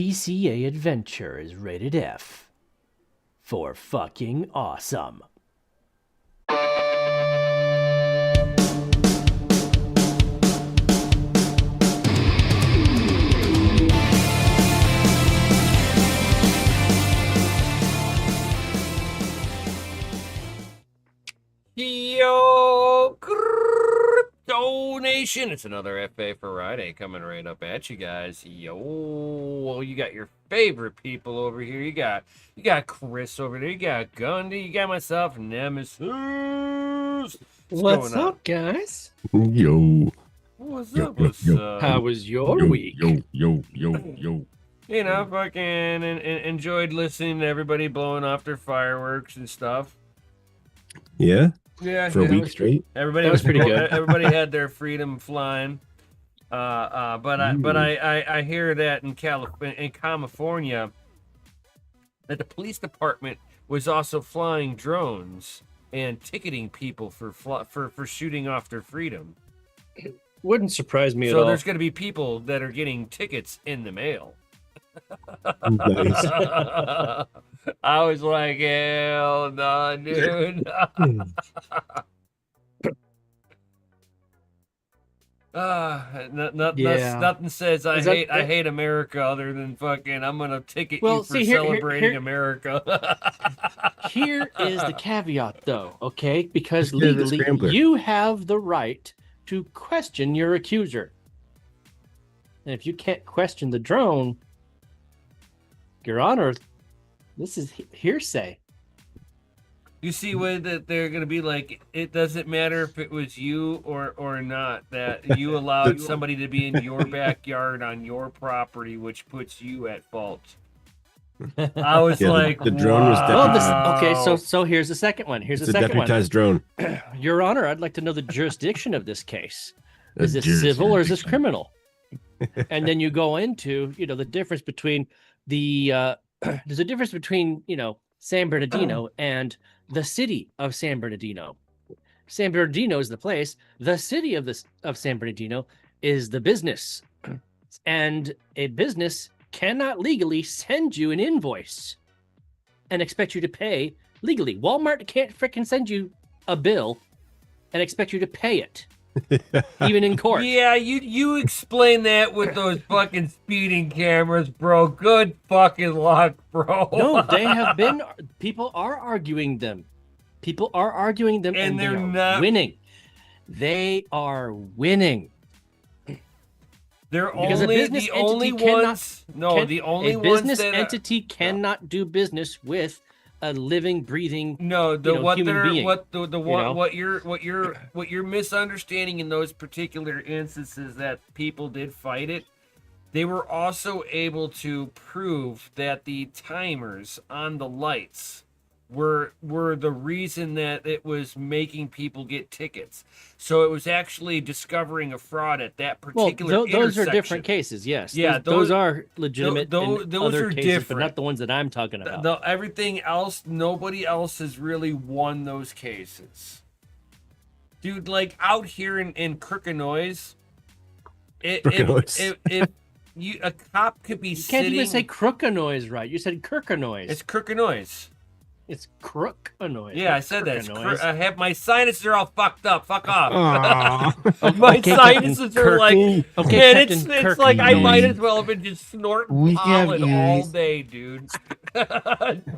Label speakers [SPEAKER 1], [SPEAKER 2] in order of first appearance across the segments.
[SPEAKER 1] DCA Adventure is rated F for fucking awesome.
[SPEAKER 2] Yo, Crypto Nation! It's another FA Friday coming right up at you guys. Yo, you got your favorite people over here. You got Chris over there. You got Gundy. You got myself, Nemesis.
[SPEAKER 1] What's up, guys?
[SPEAKER 3] Yo.
[SPEAKER 2] What's
[SPEAKER 3] Yo,
[SPEAKER 2] up?
[SPEAKER 3] yo,
[SPEAKER 2] What's
[SPEAKER 3] yo.
[SPEAKER 2] up?
[SPEAKER 1] How was your week?
[SPEAKER 3] Yo.
[SPEAKER 2] You know, fucking enjoyed listening to everybody blowing off their fireworks and stuff.
[SPEAKER 3] Yeah?
[SPEAKER 2] Yeah,
[SPEAKER 3] For a
[SPEAKER 2] yeah.
[SPEAKER 3] week straight?
[SPEAKER 2] Everybody
[SPEAKER 1] That was pretty good.
[SPEAKER 2] Everybody had their freedom flying. But I hear that in California that the police department was also flying drones and ticketing people for shooting off their freedom.
[SPEAKER 1] Wouldn't surprise me at
[SPEAKER 2] So
[SPEAKER 1] all.
[SPEAKER 2] there's going to be people that are getting tickets in the mail.
[SPEAKER 3] Nice.
[SPEAKER 2] I was like, hell no, dude.
[SPEAKER 1] Yeah.
[SPEAKER 2] Nothing says I
[SPEAKER 1] Is that-
[SPEAKER 2] hate America other than fucking I'm gonna ticket
[SPEAKER 1] Well,
[SPEAKER 2] you for
[SPEAKER 1] see, here-
[SPEAKER 2] celebrating
[SPEAKER 1] here-
[SPEAKER 2] America.
[SPEAKER 1] Here is the caveat, though, okay? Because
[SPEAKER 3] Here's the
[SPEAKER 1] legally,
[SPEAKER 3] scrambler.
[SPEAKER 1] you have the right to question your accuser. And if you can't question the drone, Your Honor, this is hearsay.
[SPEAKER 2] You see what that they're gonna be like? It doesn't matter if it was you or not. That you allowed somebody to be in your backyard on your property, which puts you at fault. I was
[SPEAKER 3] Yeah,
[SPEAKER 2] like,
[SPEAKER 3] the drone was
[SPEAKER 1] Well,
[SPEAKER 3] deputized.
[SPEAKER 1] okay, so here's the second one. Here's
[SPEAKER 3] It's
[SPEAKER 1] the
[SPEAKER 3] a
[SPEAKER 1] second one.
[SPEAKER 3] deputized drone.
[SPEAKER 1] Your Honor, I'd like to know the jurisdiction of this case.
[SPEAKER 3] A
[SPEAKER 1] Is this civil or is this
[SPEAKER 3] jurisdiction.
[SPEAKER 1] criminal? And then you go into, the difference between there's a difference between, San Bernardino and the city of San Bernardino. San Bernardino is the place. The city of San Bernardino is the business. And a business cannot legally send you an invoice and expect you to pay legally. Walmart can't frickin' send you a bill and expect you to pay it, even in court.
[SPEAKER 2] Yeah, you explain that with those fucking speeding cameras, bro. Good fucking luck, bro.
[SPEAKER 1] No, they have been. People are arguing them. People are arguing them,
[SPEAKER 2] And
[SPEAKER 1] and
[SPEAKER 2] they're
[SPEAKER 1] they are
[SPEAKER 2] not-
[SPEAKER 1] winning. They are winning.
[SPEAKER 2] They're
[SPEAKER 1] Because a
[SPEAKER 2] only
[SPEAKER 1] business
[SPEAKER 2] the only
[SPEAKER 1] entity cannot-
[SPEAKER 2] ones. No, the only
[SPEAKER 1] a
[SPEAKER 2] ones
[SPEAKER 1] business
[SPEAKER 2] that
[SPEAKER 1] entity cannot do business with a living, breathing.
[SPEAKER 2] No, the
[SPEAKER 1] you know,
[SPEAKER 2] what
[SPEAKER 1] human
[SPEAKER 2] they're
[SPEAKER 1] being,
[SPEAKER 2] what the one
[SPEAKER 1] know?
[SPEAKER 2] what you're misunderstanding in those particular instances that people did fight it. They were also able to prove that the timers on the lights were the reason that it was making people get tickets. So it was actually discovering a fraud at that
[SPEAKER 1] Well,
[SPEAKER 2] particular
[SPEAKER 1] those are different
[SPEAKER 2] intersection.
[SPEAKER 1] cases. Yes.
[SPEAKER 2] Yeah,
[SPEAKER 1] those
[SPEAKER 2] those-
[SPEAKER 1] are legitimate.
[SPEAKER 2] those
[SPEAKER 1] in other
[SPEAKER 2] are
[SPEAKER 1] cases, but
[SPEAKER 2] different.
[SPEAKER 1] not the ones that I'm talking about.
[SPEAKER 2] Everything else, nobody else has really won those cases. Dude, like out here in Crookenoise,
[SPEAKER 3] Crookenoise.
[SPEAKER 2] if a cop could be
[SPEAKER 1] You can't
[SPEAKER 2] sitting.
[SPEAKER 1] even say Crookenoise right. You said Crookenoise.
[SPEAKER 2] It's Crookenoise.
[SPEAKER 1] It's Crookenoise.
[SPEAKER 2] Yeah,
[SPEAKER 1] not
[SPEAKER 2] I said that. It's
[SPEAKER 1] Crookenoise.
[SPEAKER 2] I have my sinuses are all fucked up. Fuck off.
[SPEAKER 3] Aw.
[SPEAKER 2] My
[SPEAKER 1] Okay,
[SPEAKER 2] sinuses
[SPEAKER 1] Captain
[SPEAKER 2] are like,
[SPEAKER 3] Kirky.
[SPEAKER 1] Okay,
[SPEAKER 2] man,
[SPEAKER 1] Captain
[SPEAKER 2] it's like I
[SPEAKER 1] Kirky.
[SPEAKER 2] might as well have been just snorting
[SPEAKER 3] We have
[SPEAKER 2] pollen all
[SPEAKER 3] ears.
[SPEAKER 2] day, dude.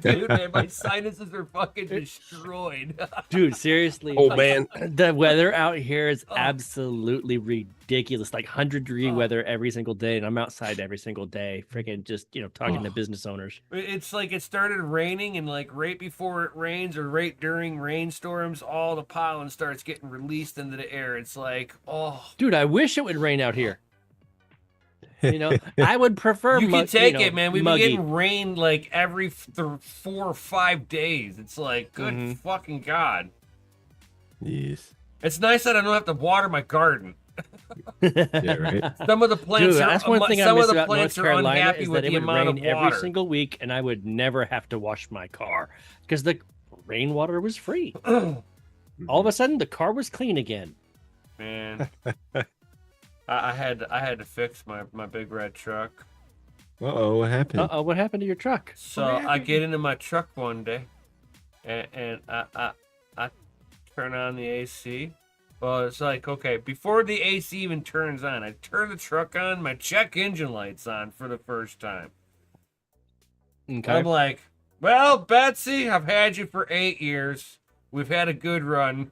[SPEAKER 2] Dude, man, my sinuses are fucking destroyed.
[SPEAKER 1] Dude, seriously.
[SPEAKER 3] Oh, man.
[SPEAKER 1] The weather out here is
[SPEAKER 2] Oh.
[SPEAKER 1] absolutely ridiculous. Like 100-degree
[SPEAKER 2] Oh.
[SPEAKER 1] weather every single day, and I'm outside every single day, freaking just talking to
[SPEAKER 2] Oh.
[SPEAKER 1] business owners.
[SPEAKER 2] It's like it started raining, and like right before it rains or right during rainstorms, all the pollen starts getting released into the air. It's like, oh,
[SPEAKER 1] Dude, I wish it would rain out here. I would prefer.
[SPEAKER 2] you can take it, man. We've been
[SPEAKER 1] muggy.
[SPEAKER 2] getting rain like every 4 or 5 days. It's like, good
[SPEAKER 1] Mhm.
[SPEAKER 2] fucking god.
[SPEAKER 3] Yes.
[SPEAKER 2] It's nice that I don't have to water my garden.
[SPEAKER 3] Yeah, right.
[SPEAKER 2] Some of the plants
[SPEAKER 1] Dude,
[SPEAKER 2] are
[SPEAKER 1] that's one thing I
[SPEAKER 2] some
[SPEAKER 1] miss
[SPEAKER 2] of the
[SPEAKER 1] about North
[SPEAKER 2] plants are
[SPEAKER 1] Carolina
[SPEAKER 2] unhappy
[SPEAKER 1] is
[SPEAKER 2] with
[SPEAKER 1] that it
[SPEAKER 2] the
[SPEAKER 1] would
[SPEAKER 2] amount
[SPEAKER 1] rain
[SPEAKER 2] of
[SPEAKER 1] every
[SPEAKER 2] water.
[SPEAKER 1] single week, and I would never have to wash my car because the rainwater was free. All of a sudden, the car was clean again.
[SPEAKER 2] Man, I had to fix my big red truck.
[SPEAKER 3] Uh-oh, what happened?
[SPEAKER 1] Uh-oh, what happened to your truck?
[SPEAKER 2] So I get into my truck one day, and I turn on the AC. Well, it's like, okay, before the AC even turns on, I turn the truck on, my check engine light's on for the first time.
[SPEAKER 1] Okay.
[SPEAKER 2] I'm like, well, Betsy, I've had you for 8 years. We've had a good run.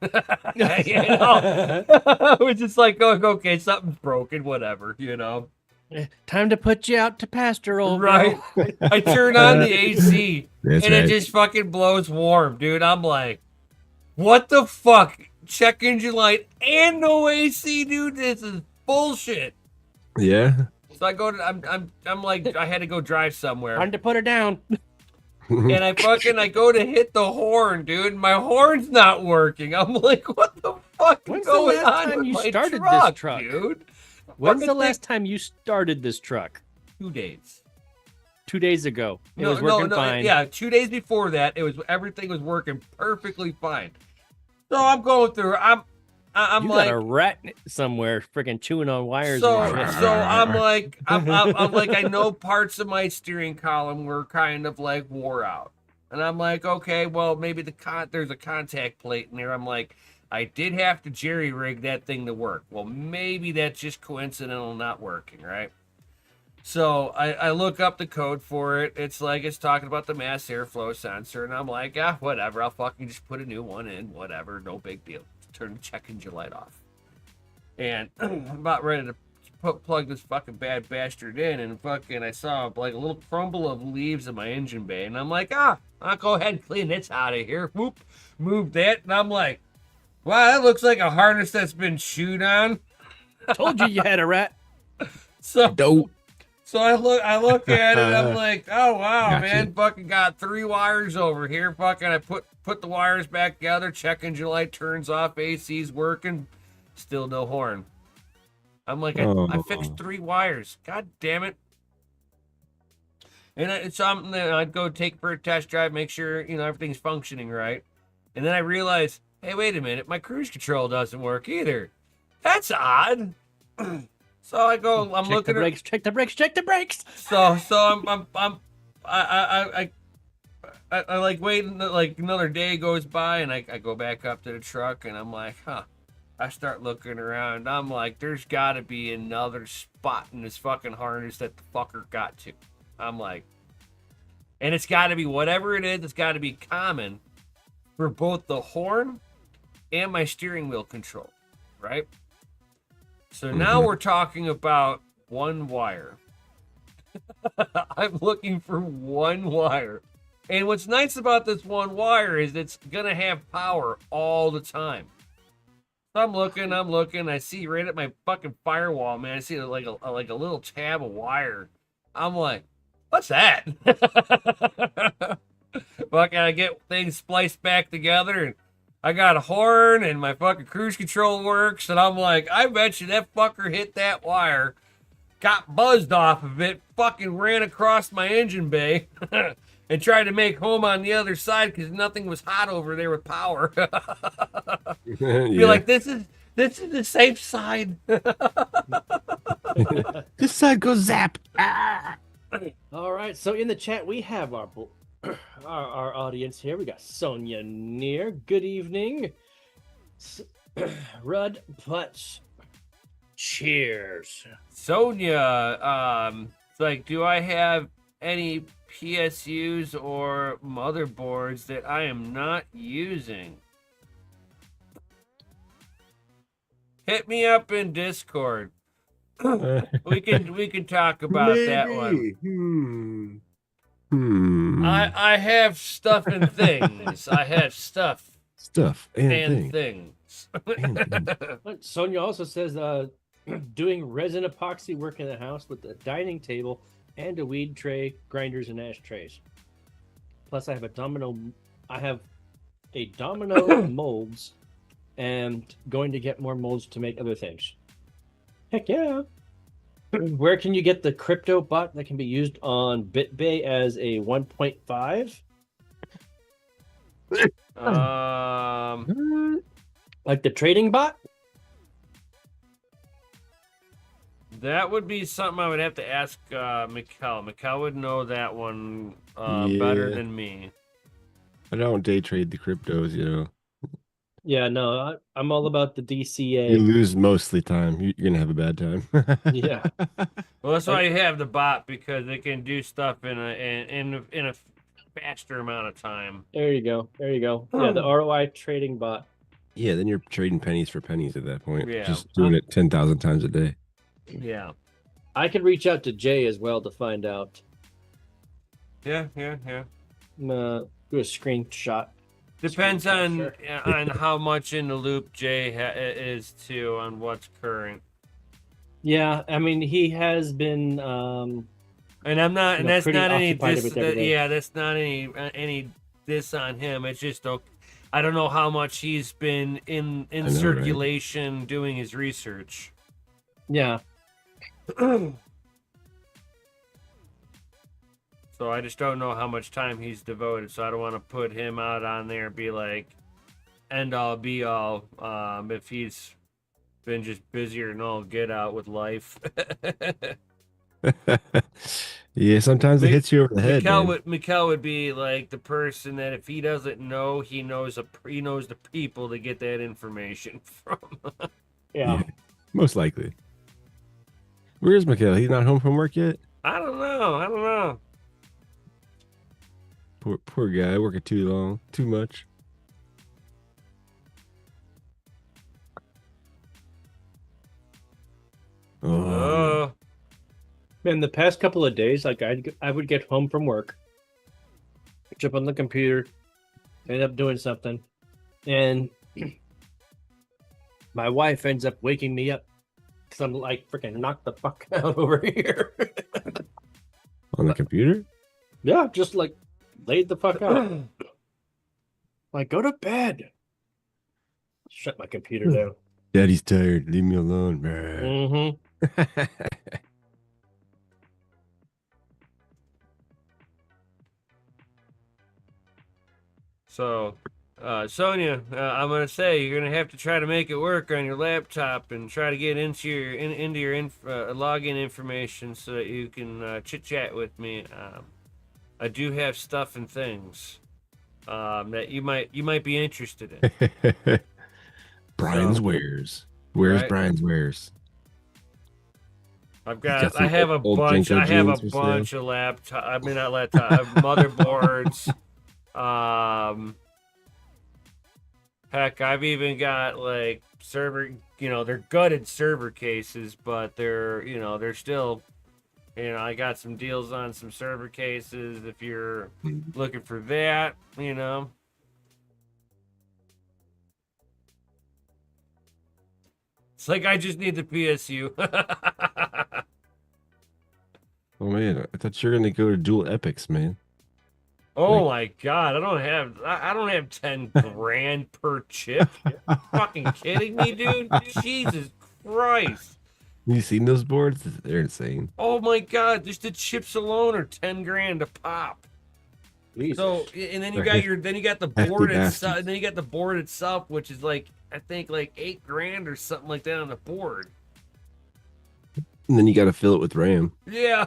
[SPEAKER 2] You know? We're just like going, okay, something's broken, whatever, you know.
[SPEAKER 1] Time to put you out to pasture, old
[SPEAKER 2] Right.
[SPEAKER 1] girl.
[SPEAKER 2] I turn on the AC
[SPEAKER 3] That's
[SPEAKER 2] and it
[SPEAKER 3] right.
[SPEAKER 2] just fucking blows warm, dude. I'm like, what the fuck? Check engine light and no AC, dude. This is bullshit.
[SPEAKER 3] Yeah.
[SPEAKER 2] So I go to, I'm like, I had to go drive somewhere.
[SPEAKER 1] Time to put her down.
[SPEAKER 2] And I go to hit the horn, dude. And my horn's not working. I'm like, what the fuck is
[SPEAKER 1] When's the
[SPEAKER 2] going
[SPEAKER 1] last
[SPEAKER 2] on
[SPEAKER 1] time
[SPEAKER 2] with
[SPEAKER 1] you
[SPEAKER 2] my
[SPEAKER 1] started this
[SPEAKER 2] truck,
[SPEAKER 1] truck?
[SPEAKER 2] dude?
[SPEAKER 1] When's
[SPEAKER 2] Fucking
[SPEAKER 1] the last time you started this truck?
[SPEAKER 2] 2 days.
[SPEAKER 1] 2 days ago. It was working fine.
[SPEAKER 2] Yeah, 2 days before that, everything was working perfectly fine. So I'm going through. I'm
[SPEAKER 1] You
[SPEAKER 2] like,
[SPEAKER 1] got a rat somewhere, freaking chewing on wires.
[SPEAKER 2] so
[SPEAKER 1] and shit.
[SPEAKER 2] I'm like, I'm like, I know parts of my steering column were kind of like wore out, and I'm like, okay, well maybe there's a contact plate in there. I'm like, I did have to jerry rig that thing to work. Well, maybe that's just coincidental not working, right? So I look up the code for it. It's like it's talking about the mass airflow sensor, and I'm like, whatever. I'll fucking just put a new one in, whatever, no big deal. Turn the check engine light off, and I'm about ready to plug this fucking bad bastard in, and fucking I saw like a little crumble of leaves in my engine bay, and I'm like, I'll go ahead and clean this out of here. Whoop, move that, and I'm like, wow, that looks like a harness that's been chewed on.
[SPEAKER 1] Told you had a rat.
[SPEAKER 2] So
[SPEAKER 3] Dope.
[SPEAKER 2] So I look at it, I'm like, oh wow,
[SPEAKER 3] Gotcha.
[SPEAKER 2] man, fucking got 3 wires over here. Fucking I put the wires back together, check engine light turns off, AC's working, still no horn. I'm like, I fixed 3 wires. God damn it. And it's something that I'd go take it for a test drive, make sure, everything's functioning right. And then I realized, hey, wait a minute, my cruise control doesn't work either. That's odd. So I go, I'm
[SPEAKER 1] Check
[SPEAKER 2] looking
[SPEAKER 1] the brakes, check the brakes, check the brakes.
[SPEAKER 2] So I like waiting, like another day goes by, and I go back up to the truck, and I'm like, I start looking around. I'm like, there's got to be another spot in this fucking harness that the fucker got to. I'm like, and it's got to be whatever it is. It's got to be common for both the horn and my steering wheel control, right? So now we're talking about one wire. I'm looking for one wire. And what's nice about this one wire is it's going to have power all the time. So I'm looking. I see right at my fucking firewall, man. I see like a little tab of wire. I'm like, what's that? Fucking I get things spliced back together, and I got a horn, and my fucking cruise control works, and I'm like, I bet you that fucker hit that wire, got buzzed off of it, fucking ran across my engine bay, and tried to make home on the other side because nothing was hot over there with power. Be like, this is the safe side.
[SPEAKER 3] This side goes zap. Ah.
[SPEAKER 1] All right, so in the chat we have our audience here. We got Sonia Near. Good evening. Rudd Putz. Cheers.
[SPEAKER 2] Sonia, it's like, do I have any PSUs or motherboards that I am not using? Hit me up in Discord. We can talk about that one. I have stuff and things. I have stuff
[SPEAKER 3] Stuff and
[SPEAKER 2] and
[SPEAKER 3] thing.
[SPEAKER 2] things.
[SPEAKER 1] Sonia also says doing resin epoxy work in the house with a dining table and a weed tray, grinders, and ashtrays. Plus, I have a domino molds, and going to get more molds to make other things. Heck yeah! Where can you get the crypto bot that can be used on BitBay as a 1.5?
[SPEAKER 2] Um,
[SPEAKER 1] Like the trading bot?
[SPEAKER 2] That would be something I would have to ask Mikkel. Mikkel would know that one better
[SPEAKER 3] Yeah.
[SPEAKER 2] than me.
[SPEAKER 3] I don't day trade the cryptos, you know.
[SPEAKER 1] Yeah, no, I'm all about the
[SPEAKER 3] You
[SPEAKER 1] DCA.
[SPEAKER 3] lose mostly time. You're gonna have a bad time.
[SPEAKER 1] Yeah.
[SPEAKER 2] Well, that's why you have the bot, because it can do stuff in a faster amount of time.
[SPEAKER 1] There you go. There you go. Yeah, the ROI trading bot.
[SPEAKER 3] Yeah, then you're trading pennies for pennies at that point.
[SPEAKER 2] Yeah.
[SPEAKER 3] Just doing it 10,000 times a day.
[SPEAKER 2] Yeah.
[SPEAKER 1] I could reach out to Jay as well to find out.
[SPEAKER 2] Yeah.
[SPEAKER 1] Do a screenshot.
[SPEAKER 2] Depends
[SPEAKER 1] Screen
[SPEAKER 2] on how much in the loop Jay is too on what's current.
[SPEAKER 1] Yeah, I mean he has been.
[SPEAKER 2] And I'm not, and that's
[SPEAKER 1] pretty
[SPEAKER 2] not any
[SPEAKER 1] occupied
[SPEAKER 2] diss.
[SPEAKER 1] with everything.
[SPEAKER 2] Yeah, that's not any diss on him. It's just I don't know how much he's been in
[SPEAKER 3] know, right?
[SPEAKER 2] circulation doing his research.
[SPEAKER 1] Yeah.
[SPEAKER 2] So I just don't know how much time he's devoted. So I don't want to put him out on there and be like end all be all. If he's been just busier and all get out with life.
[SPEAKER 3] Yeah, sometimes it hits you over the head. Man.
[SPEAKER 2] Mikkel would be like the person that if he doesn't know, he knows the people to get that information from.
[SPEAKER 1] Yeah.
[SPEAKER 3] Most likely. Where's Mikhail? He's not home from work yet?
[SPEAKER 2] I don't know.
[SPEAKER 3] Poor guy, working too long, too much. Oh,
[SPEAKER 1] Man, the past couple of days, like I would get home from work, jump on the computer, end up doing something, and my wife ends up waking me up because I'm like freaking knocked the fuck out over here.
[SPEAKER 3] on the computer?
[SPEAKER 1] Yeah, just like laid the fuck out. Like, go to bed. Shut my computer down.
[SPEAKER 3] Daddy's tired. Leave me alone, man.
[SPEAKER 1] Mm-hmm.
[SPEAKER 2] So, Sonia, I'm gonna say you're gonna have to try to make it work on your laptop and try to get into your login information so that you can chit chat with me. I do have stuff and things that you might be interested in.
[SPEAKER 3] Brian's
[SPEAKER 2] So,
[SPEAKER 3] wares. Where's
[SPEAKER 2] right.
[SPEAKER 3] Brian's wares?
[SPEAKER 2] I've
[SPEAKER 3] got
[SPEAKER 2] got.
[SPEAKER 3] some
[SPEAKER 2] I have a
[SPEAKER 3] old
[SPEAKER 2] bunch.
[SPEAKER 3] Jenko
[SPEAKER 2] I have a
[SPEAKER 3] jeans for sale?
[SPEAKER 2] bunch of laptop. I mean, not laptop. I have motherboards. Heck, I've even got like server. You know, they're gutted server cases, but they're still. I got some deals on some server cases. If you're looking for that, It's like I just need the PSU.
[SPEAKER 3] Oh man, I thought you were gonna go to dual epics, man.
[SPEAKER 2] Oh my god, I don't have 10 grand per chip. You fucking kidding me, dude? Jesus Christ.
[SPEAKER 3] You seen those boards? They're insane.
[SPEAKER 2] Oh my god, just the chips alone are 10 grand a pop.
[SPEAKER 1] Jesus.
[SPEAKER 2] So, and then you
[SPEAKER 3] They're
[SPEAKER 2] got the
[SPEAKER 3] hefty
[SPEAKER 2] board itself,
[SPEAKER 3] bastards.
[SPEAKER 2] and then you got the board itself, which is like I think like 8 grand or something like that on the board.
[SPEAKER 3] And then you gotta fill it with RAM.
[SPEAKER 2] Yeah.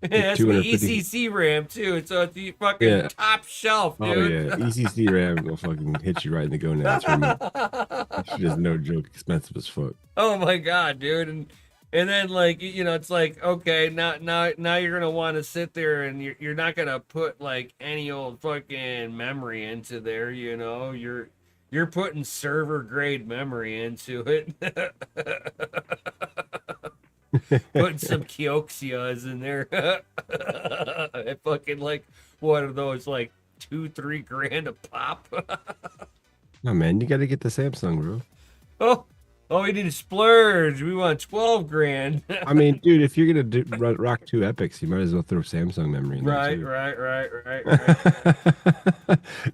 [SPEAKER 2] Yeah, that's the
[SPEAKER 3] 250.
[SPEAKER 2] ECC RAM too. So it's the fucking
[SPEAKER 3] Yeah.
[SPEAKER 2] top shelf,
[SPEAKER 3] Oh
[SPEAKER 2] dude.
[SPEAKER 3] yeah, ECC RAM will fucking hit you right in the gonads. It's just no joke, expensive as fuck.
[SPEAKER 2] Oh my god, dude. And then like it's like okay, now you're gonna want to sit there and you're not gonna put like any old fucking memory into there. You're putting server grade memory into it. Putting some Kioxias in there. I fucking like what are those like 2-3 grand a pop?
[SPEAKER 3] Oh man, you gotta get the Samsung, bro.
[SPEAKER 2] Oh, we need to splurge. We want 12 grand.
[SPEAKER 3] I mean, dude, if you're gonna rock 2 epics, you might as well throw Samsung memory in there too.
[SPEAKER 2] Right.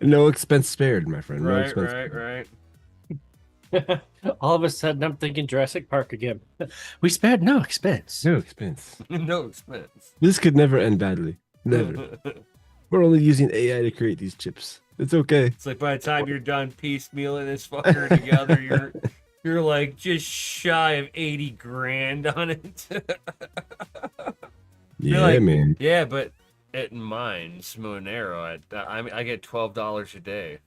[SPEAKER 3] No expense spared, my friend. No
[SPEAKER 2] Right.
[SPEAKER 3] expense spared.
[SPEAKER 1] All of a sudden, I'm thinking Jurassic Park again. We spared no expense.
[SPEAKER 3] No expense.
[SPEAKER 2] No expense.
[SPEAKER 3] This could never end badly. Never. We're only using AI to create these chips. It's okay.
[SPEAKER 2] It's like by the time you're done piecemealing this fucker together, You're like just shy of 80 grand on it.
[SPEAKER 3] Yeah,
[SPEAKER 2] like,
[SPEAKER 3] man.
[SPEAKER 2] yeah, but at mines, Monero, I get $12 a day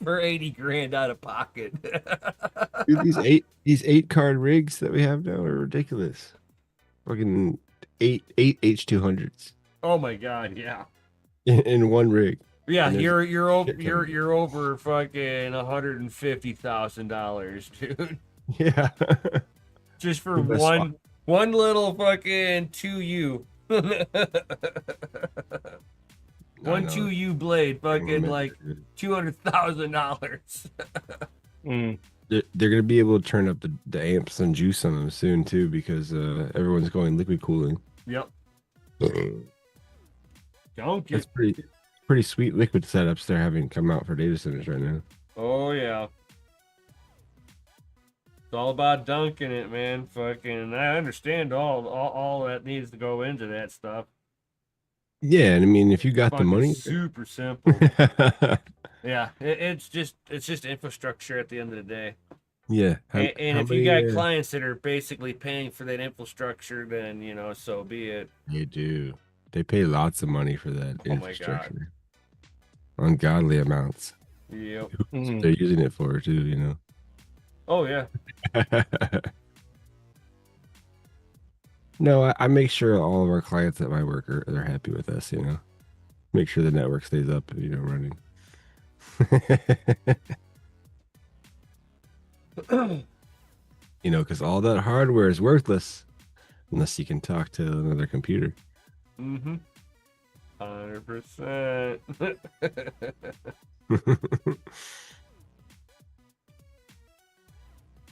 [SPEAKER 2] for 80 grand out of pocket.
[SPEAKER 3] Dude, these 8 card rigs that we have now are ridiculous. Fucking eight H200s
[SPEAKER 2] Oh my god, yeah.
[SPEAKER 3] in one rig.
[SPEAKER 2] Yeah,
[SPEAKER 3] And there's
[SPEAKER 2] you're over
[SPEAKER 3] shit ton of
[SPEAKER 2] you're over fucking $150,000, dude.
[SPEAKER 3] Yeah.
[SPEAKER 2] Just for
[SPEAKER 3] The best
[SPEAKER 2] one little fucking 2U. One 2U blade, fucking like $200,000.
[SPEAKER 1] Mm.
[SPEAKER 3] They're gonna be able to turn up the amps and juice on them soon too, because everyone's going liquid cooling.
[SPEAKER 2] Yep. Don't
[SPEAKER 3] That's
[SPEAKER 2] get.
[SPEAKER 3] pretty sweet liquid setups they're having come out for data centers right now.
[SPEAKER 2] Oh yeah. It's all about dunking it, man. Fucking, I understand all that needs to go into that stuff.
[SPEAKER 3] Yeah, and I mean, if you got the
[SPEAKER 2] Fucking
[SPEAKER 3] money,
[SPEAKER 2] super simple. Yeah, it's just infrastructure at the end of the day.
[SPEAKER 3] yeah.
[SPEAKER 2] And
[SPEAKER 3] how
[SPEAKER 2] if you
[SPEAKER 3] many,
[SPEAKER 2] got clients that are basically paying for that infrastructure, then so be it.
[SPEAKER 3] they do. They pay lots of money for that
[SPEAKER 2] Oh my God.
[SPEAKER 3] infrastructure. Ungodly amounts.
[SPEAKER 2] Yep.
[SPEAKER 1] Mhm.
[SPEAKER 3] They're using it for too,
[SPEAKER 2] Oh yeah.
[SPEAKER 3] No, I make sure all of our clients at my work they're happy with us, Make sure the network stays up, running. Because all that hardware is worthless unless you can talk to another computer.
[SPEAKER 2] 100%.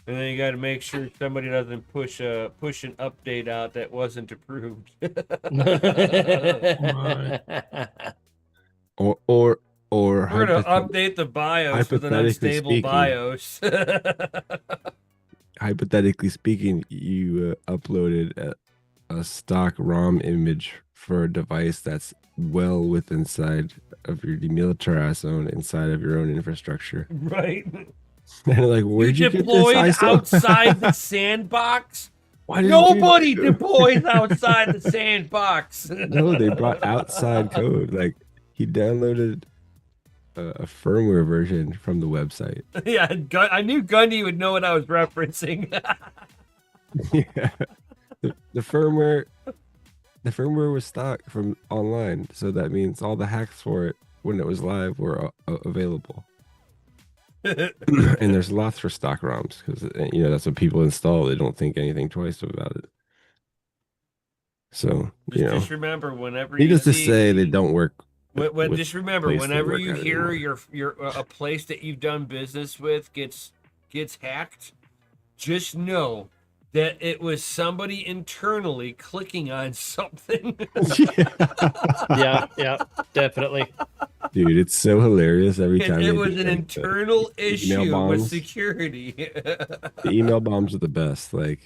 [SPEAKER 2] And then you got to make sure somebody doesn't push an update out that wasn't approved.
[SPEAKER 3] or
[SPEAKER 2] We're gonna update the BIOS with an unstable BIOS.
[SPEAKER 3] Hypothetically speaking, you uploaded a stock ROM image for a device that's well within inside of your demilitarized zone, inside of your own infrastructure.
[SPEAKER 2] Right.
[SPEAKER 3] And like, where'd you
[SPEAKER 2] deployed
[SPEAKER 3] get this ISO?
[SPEAKER 2] outside the sandbox?
[SPEAKER 3] Why did
[SPEAKER 2] Nobody
[SPEAKER 3] you
[SPEAKER 2] deploys outside the sandbox.
[SPEAKER 3] No, they brought outside code. Like, he downloaded a firmware version from the website.
[SPEAKER 2] Yeah, I knew Gundy would know what I was referencing.
[SPEAKER 3] Yeah, the firmware was stock from online, so that means all the hacks for it when it was live were available. And there's lots for stock ROMs because that's what people install. They don't think anything twice about it. So
[SPEAKER 2] just remember, whenever
[SPEAKER 3] needless to say, they don't work.
[SPEAKER 2] Just remember, whenever you hear your a place that you've done business with gets hacked, just know that it was somebody internally clicking on something.
[SPEAKER 1] Yeah, definitely.
[SPEAKER 3] Dude, it's so hilarious every time.
[SPEAKER 2] It was an internal issue with security.
[SPEAKER 3] The email bombs are the best. Like,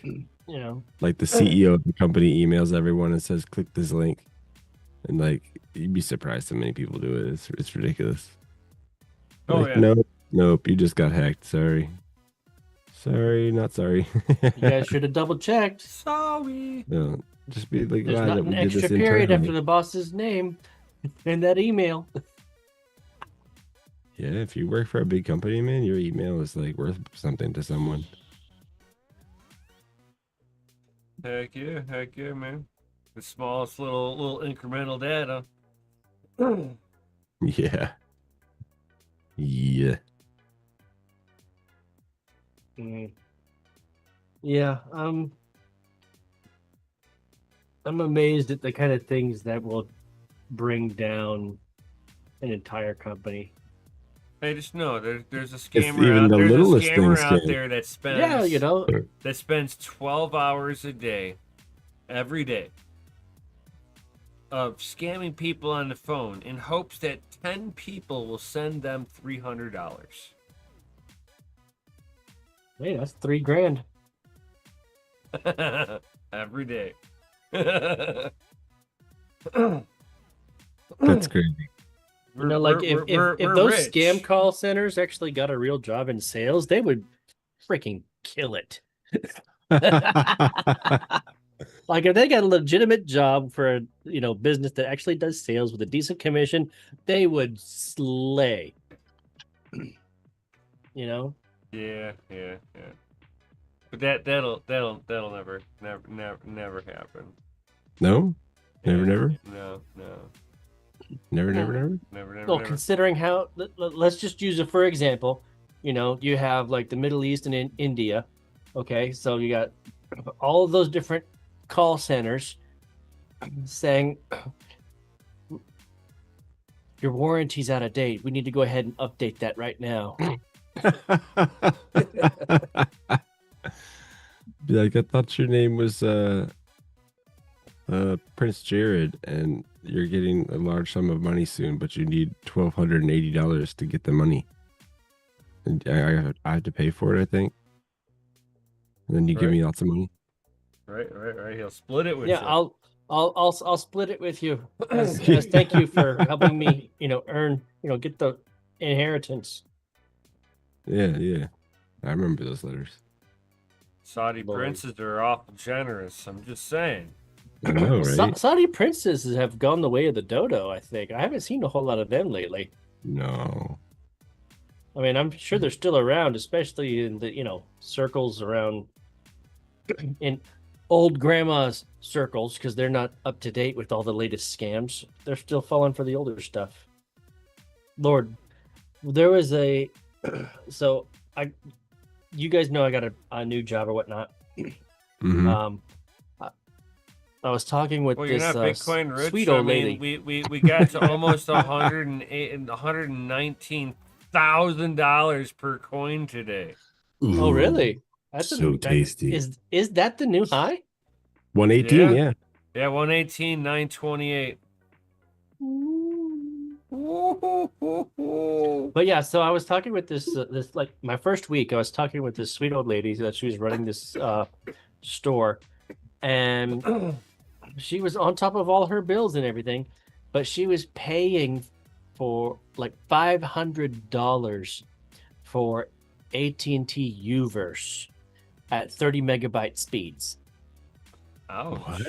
[SPEAKER 3] like the CEO of the company emails everyone and says, "Click this link," and like, you'd be surprised how many people do it. It's ridiculous.
[SPEAKER 2] Oh
[SPEAKER 3] like,
[SPEAKER 2] yeah.
[SPEAKER 3] Nope, you just got hacked. Sorry, not sorry.
[SPEAKER 1] You guys should have double checked.
[SPEAKER 2] Sorry.
[SPEAKER 3] No, just be like,
[SPEAKER 1] There's
[SPEAKER 3] glad
[SPEAKER 1] not
[SPEAKER 3] that
[SPEAKER 1] an
[SPEAKER 3] we did
[SPEAKER 1] extra
[SPEAKER 3] this
[SPEAKER 1] period
[SPEAKER 3] internally.
[SPEAKER 1] after the boss's name in that email.
[SPEAKER 3] Yeah, if you work for a big company, man, your email is like worth something to someone.
[SPEAKER 2] Heck yeah, man. The smallest little incremental data.
[SPEAKER 3] Yeah. Yeah.
[SPEAKER 1] Yeah, I'm amazed at the kind of things that will bring down an entire company.
[SPEAKER 2] Hey, just know there's a scammer
[SPEAKER 3] even
[SPEAKER 2] out
[SPEAKER 3] the
[SPEAKER 2] there's a
[SPEAKER 3] littlest
[SPEAKER 2] scammer
[SPEAKER 3] things
[SPEAKER 2] out
[SPEAKER 3] can.
[SPEAKER 2] there that spends
[SPEAKER 1] Yeah,
[SPEAKER 2] that spends 12 hours a day, every day, of scamming people on the phone in hopes that 10 people will send them $300.
[SPEAKER 1] Hey, that's $3,000.
[SPEAKER 2] Every day.
[SPEAKER 3] That's crazy.
[SPEAKER 1] If those scam call centers actually got a real job in sales, they would freaking kill it. Like if they got a legitimate job for a business that actually does sales with a decent commission, they would slay.
[SPEAKER 2] Yeah. But that'll never happen.
[SPEAKER 3] No,
[SPEAKER 2] Yeah.
[SPEAKER 3] never.
[SPEAKER 2] No.
[SPEAKER 3] Never.
[SPEAKER 1] Well, considering how, let's just use it for example. You have like the Middle East and in India. Okay, so you got all of those different call centers saying your warranty's out of date. We need to go ahead and update that right now.
[SPEAKER 3] Be like, I thought your name was Prince Jared, and you're getting a large sum of money soon, but you need $1,280 to get the money. And I have to pay for it, I think. And then you give me lots of money.
[SPEAKER 2] Right. He'll split it with
[SPEAKER 1] Yeah,
[SPEAKER 2] you.
[SPEAKER 1] I'll split it with you as thank you for helping me, earn, get the inheritance.
[SPEAKER 3] Yeah. I remember those letters.
[SPEAKER 2] Saudi
[SPEAKER 1] Lord.
[SPEAKER 2] princes are awful generous. I'm just saying.
[SPEAKER 3] I know, right?
[SPEAKER 1] Saudi princes have gone the way of the dodo, I think. I haven't seen a whole lot of them lately.
[SPEAKER 3] No.
[SPEAKER 1] I mean, I'm sure they're still around, especially in the, circles around in old grandma's circles, because they're not up to date with all the latest scams. They're still falling for the older stuff. Lord, there was you guys know I got a new job or whatnot.
[SPEAKER 3] Mhm.
[SPEAKER 1] I was talking with
[SPEAKER 2] Well, you're
[SPEAKER 1] this
[SPEAKER 2] not Bitcoin rich.
[SPEAKER 1] sweet
[SPEAKER 2] so,
[SPEAKER 1] old lady.
[SPEAKER 2] We got to almost $119,000 per coin today.
[SPEAKER 1] Oh, really? That's
[SPEAKER 3] so tasty.
[SPEAKER 1] Is that the new high?
[SPEAKER 3] 118,
[SPEAKER 2] Yeah.
[SPEAKER 3] yeah.
[SPEAKER 2] Yeah, 118,928.
[SPEAKER 1] But yeah, so I was talking with this like my first week. I was talking with this sweet old lady that she was running this store, and she was on top of all her bills and everything, but she was paying for like $500 for AT&T Uverse at 30 megabyte speeds.
[SPEAKER 2] Oh,
[SPEAKER 3] What?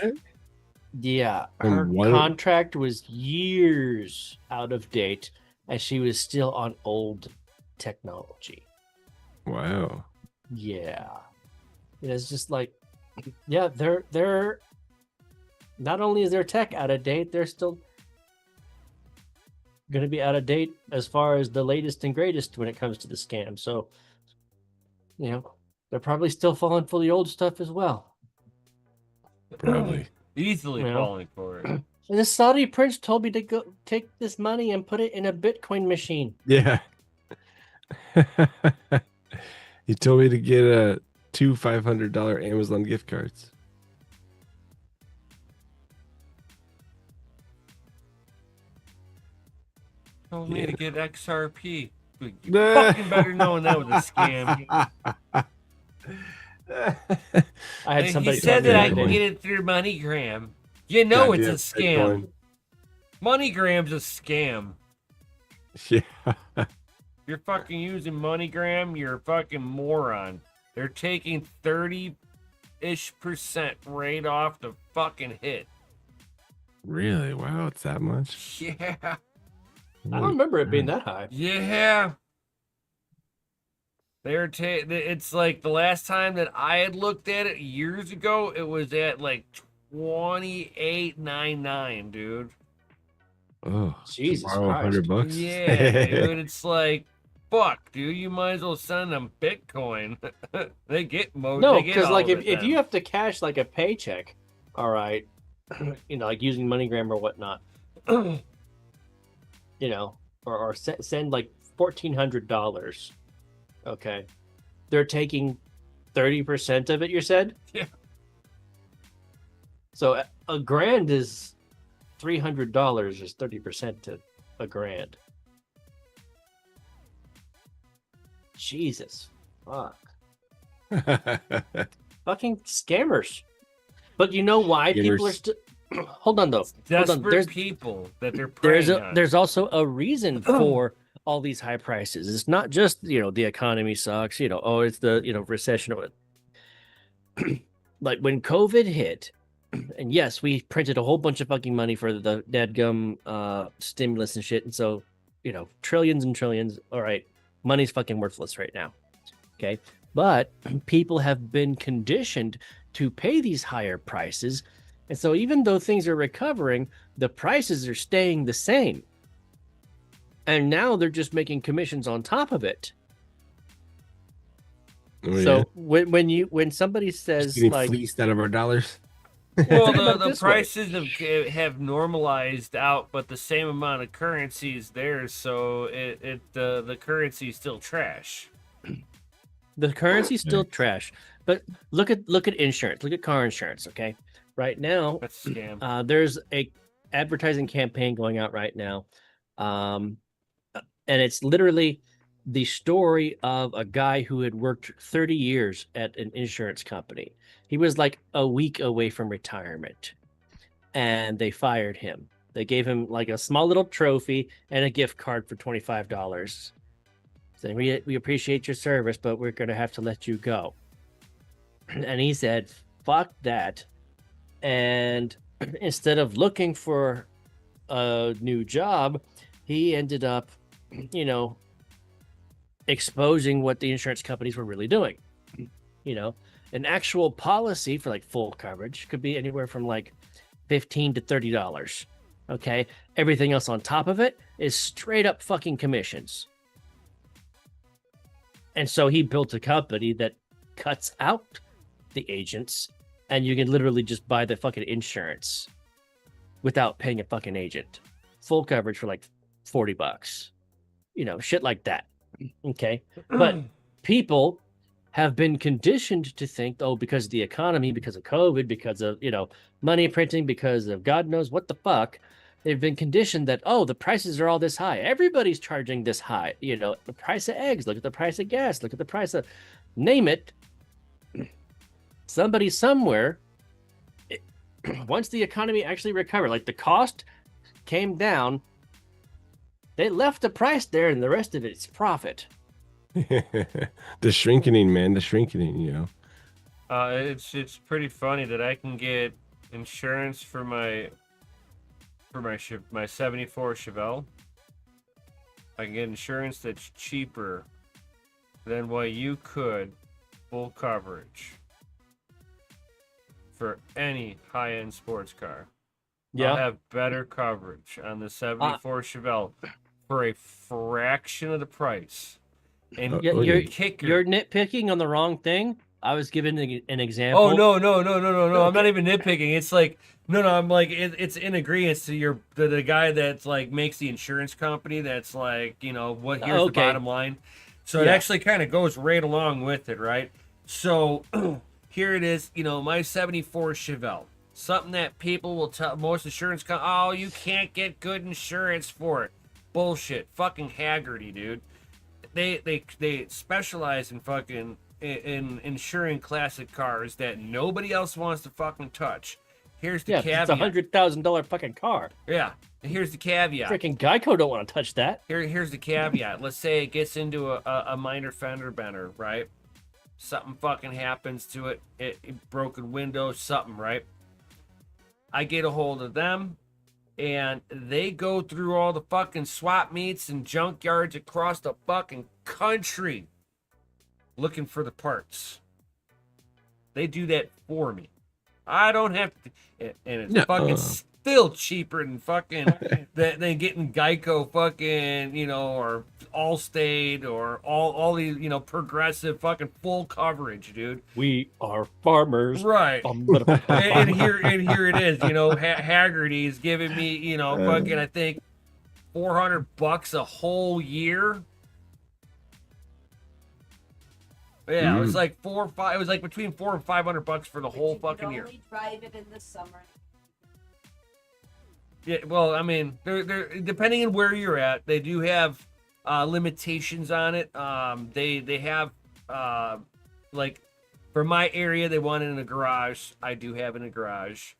[SPEAKER 1] Yeah,
[SPEAKER 3] And
[SPEAKER 1] her
[SPEAKER 3] what-
[SPEAKER 1] contract was years out of date, and she was still on old technology.
[SPEAKER 3] Wow.
[SPEAKER 1] Yeah, it's just like, yeah, they're not only is their tech out of date, they're still going to be out of date as far as the latest and greatest when it comes to the scam. So, they're probably still falling for the old stuff as well.
[SPEAKER 3] Probably.
[SPEAKER 2] easily
[SPEAKER 1] Yeah.
[SPEAKER 2] falling for it.
[SPEAKER 1] And the Saudi prince told me to go take this money and put it in a Bitcoin machine.
[SPEAKER 3] Yeah. He told me to get two $500 Amazon gift cards.
[SPEAKER 2] Told me to get XRP. You
[SPEAKER 3] Nah.
[SPEAKER 2] fucking better knowing that was a scam.
[SPEAKER 1] I had
[SPEAKER 2] He
[SPEAKER 1] somebody
[SPEAKER 2] said
[SPEAKER 1] tell
[SPEAKER 2] that
[SPEAKER 1] me
[SPEAKER 2] I
[SPEAKER 1] the
[SPEAKER 2] can
[SPEAKER 1] other day.
[SPEAKER 2] get it through MoneyGram. You know it's a scam.
[SPEAKER 3] Bitcoin.
[SPEAKER 2] MoneyGram's a scam.
[SPEAKER 3] Yeah.
[SPEAKER 2] You're fucking using MoneyGram, you're a fucking moron. They're taking 30-ish% right off the fucking hit.
[SPEAKER 3] Really? Wow, it's that much?
[SPEAKER 2] Yeah.
[SPEAKER 1] I don't remember it being that high.
[SPEAKER 2] Yeah. It's like the last time that I had looked at it years ago, it was at like 28.99, dude.
[SPEAKER 3] Oh,
[SPEAKER 1] Jesus
[SPEAKER 3] tomorrow,
[SPEAKER 1] Christ.
[SPEAKER 3] $100.
[SPEAKER 2] Yeah, dude. It's like, fuck, dude. You might as well send them Bitcoin. they get most.
[SPEAKER 1] No,
[SPEAKER 2] they get
[SPEAKER 1] because
[SPEAKER 2] all
[SPEAKER 1] like
[SPEAKER 2] of
[SPEAKER 1] if
[SPEAKER 2] it
[SPEAKER 1] you
[SPEAKER 2] then.
[SPEAKER 1] have to cash like a paycheck, all right, like using MoneyGram or whatnot, or send like $1,400. Okay, they're taking 30% of it. You said,
[SPEAKER 2] Yeah.
[SPEAKER 1] So a grand is $300 is 30% to a grand. Jesus, fuck. Fucking scammers. But you know why people are
[SPEAKER 3] Scammers.
[SPEAKER 1] still hold on though. Hold on.
[SPEAKER 2] Desperate people that they're
[SPEAKER 1] There's
[SPEAKER 2] preying on.
[SPEAKER 1] there's also a reason for all these high prices. It's not just, the economy sucks, oh, it's the, recession. Like when COVID hit, and yes, we printed a whole bunch of fucking money for the dadgum stimulus and shit. And so, trillions and trillions. All right, money's fucking worthless right now. Okay. But people have been conditioned to pay these higher prices. And so even though things are recovering, the prices are staying the same. And now they're just making commissions on top of it.
[SPEAKER 3] Oh,
[SPEAKER 1] So
[SPEAKER 3] yeah.
[SPEAKER 1] when somebody
[SPEAKER 3] Just
[SPEAKER 1] says
[SPEAKER 3] getting
[SPEAKER 1] like,
[SPEAKER 3] fleeced out of our dollars.
[SPEAKER 2] Well,
[SPEAKER 1] Think about it
[SPEAKER 2] the
[SPEAKER 1] this way.
[SPEAKER 2] prices have normalized out, but the same amount of currency is there, so the currency is still trash.
[SPEAKER 1] The currency's still trash, but look at insurance. Look at car insurance. Okay, right now,
[SPEAKER 2] That's a scam.
[SPEAKER 1] there's a advertising campaign going out right now, and it's literally the story of a guy who had worked 30 years at an insurance company. He was like a week away from retirement, and they fired him. They gave him like a small little trophy and a gift card for $25. Saying we appreciate your service, but we're gonna have to let you go. And he said, "Fuck that!" And instead of looking for a new job, he ended up, you know, exposing what the insurance companies were really doing. An actual policy for like full coverage could be anywhere from like $15 to $30. Okay, everything else on top of it is straight up fucking commissions. And so he built a company that cuts out the agents, and you can literally just buy the fucking insurance without paying a fucking agent. Full coverage for like $40. Shit like that. Okay. But people have been conditioned to think, oh, because of the economy, because of COVID, because of, money printing, because of God knows what the fuck, they've been conditioned that, oh, the prices are all this high. Everybody's charging this high. The price of eggs, look at the price of gas, look at the price of, name it. Somebody somewhere, once the economy actually recovered, like the cost came down, they left the price there and the rest of it's profit.
[SPEAKER 3] The shrinking, man. The shrinking.
[SPEAKER 2] It's pretty funny that I can get insurance for my 74 Chevelle. I can get insurance that's cheaper than what you could full coverage for any high-end sports car.
[SPEAKER 1] Yeah.
[SPEAKER 2] I'll have better coverage on the 74 Chevelle for a fraction of the price. And
[SPEAKER 1] you're
[SPEAKER 2] kicker,
[SPEAKER 1] you're nitpicking on the wrong thing. I was given an example.
[SPEAKER 2] Oh no! I'm not even nitpicking. It's like no. I'm like it's in agreement to the guy that's like makes the insurance company. That's like what here's the bottom line. So it actually kind of goes right along with it, right? So here it is. My 74 Chevelle. Something that people will tell most insurance companies. Oh, you can't get good insurance for it. Bullshit. Fucking Haggerty, dude. They specialize in fucking in insuring classic cars that nobody else wants to fucking touch. Here's the caveat.
[SPEAKER 1] It's $100,000 fucking car.
[SPEAKER 2] Yeah. Here's the caveat.
[SPEAKER 1] Freaking Geico don't want to touch that.
[SPEAKER 2] Here's the caveat. Let's say it gets into a minor fender bender, right? Something fucking happens to it. It broken window, something, right? I get a hold of them, and they go through all the fucking swap meets and junkyards across the fucking country looking for the parts. They do that for me. I don't have to, and it's fucking still cheaper than fucking than getting Geico fucking or Allstate or all these Progressive fucking full coverage, dude.
[SPEAKER 1] We are farmers,
[SPEAKER 2] right? and here it is. Haggerty is giving me fucking I think $400 a whole year. Yeah, it was like 4 or 5. It was like between $400 and $500 for the whole fucking year.
[SPEAKER 4] Only drive it in the summer.
[SPEAKER 2] Yeah, well, I mean, they're depending on where you're at, they do have limitations on it. They have like for my area, they want it in a garage. I do have it in a garage.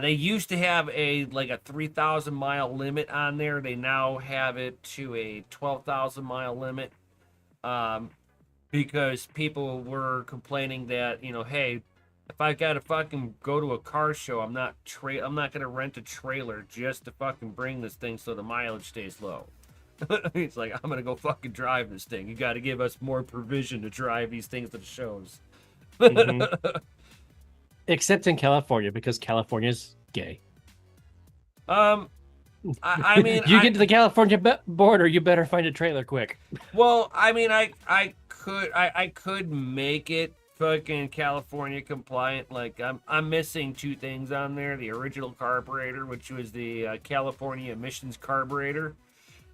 [SPEAKER 2] They used to have a 3,000-mile limit on there. They now have it to a 12,000-mile limit, because people were complaining that, hey, if I gotta fucking go to a car show, I'm not gonna rent a trailer just to fucking bring this thing so the mileage stays low. It's like, I'm gonna go fucking drive this thing. You got to give us more provision to drive these things to the shows.
[SPEAKER 1] Mhm. Except in California, because California's gay.
[SPEAKER 2] I mean,
[SPEAKER 1] you get to the California border, you better find a trailer quick.
[SPEAKER 2] Well, I mean, I could make it fucking California compliant. Like, I'm missing two things on there: the original carburetor, which was the California emissions carburetor,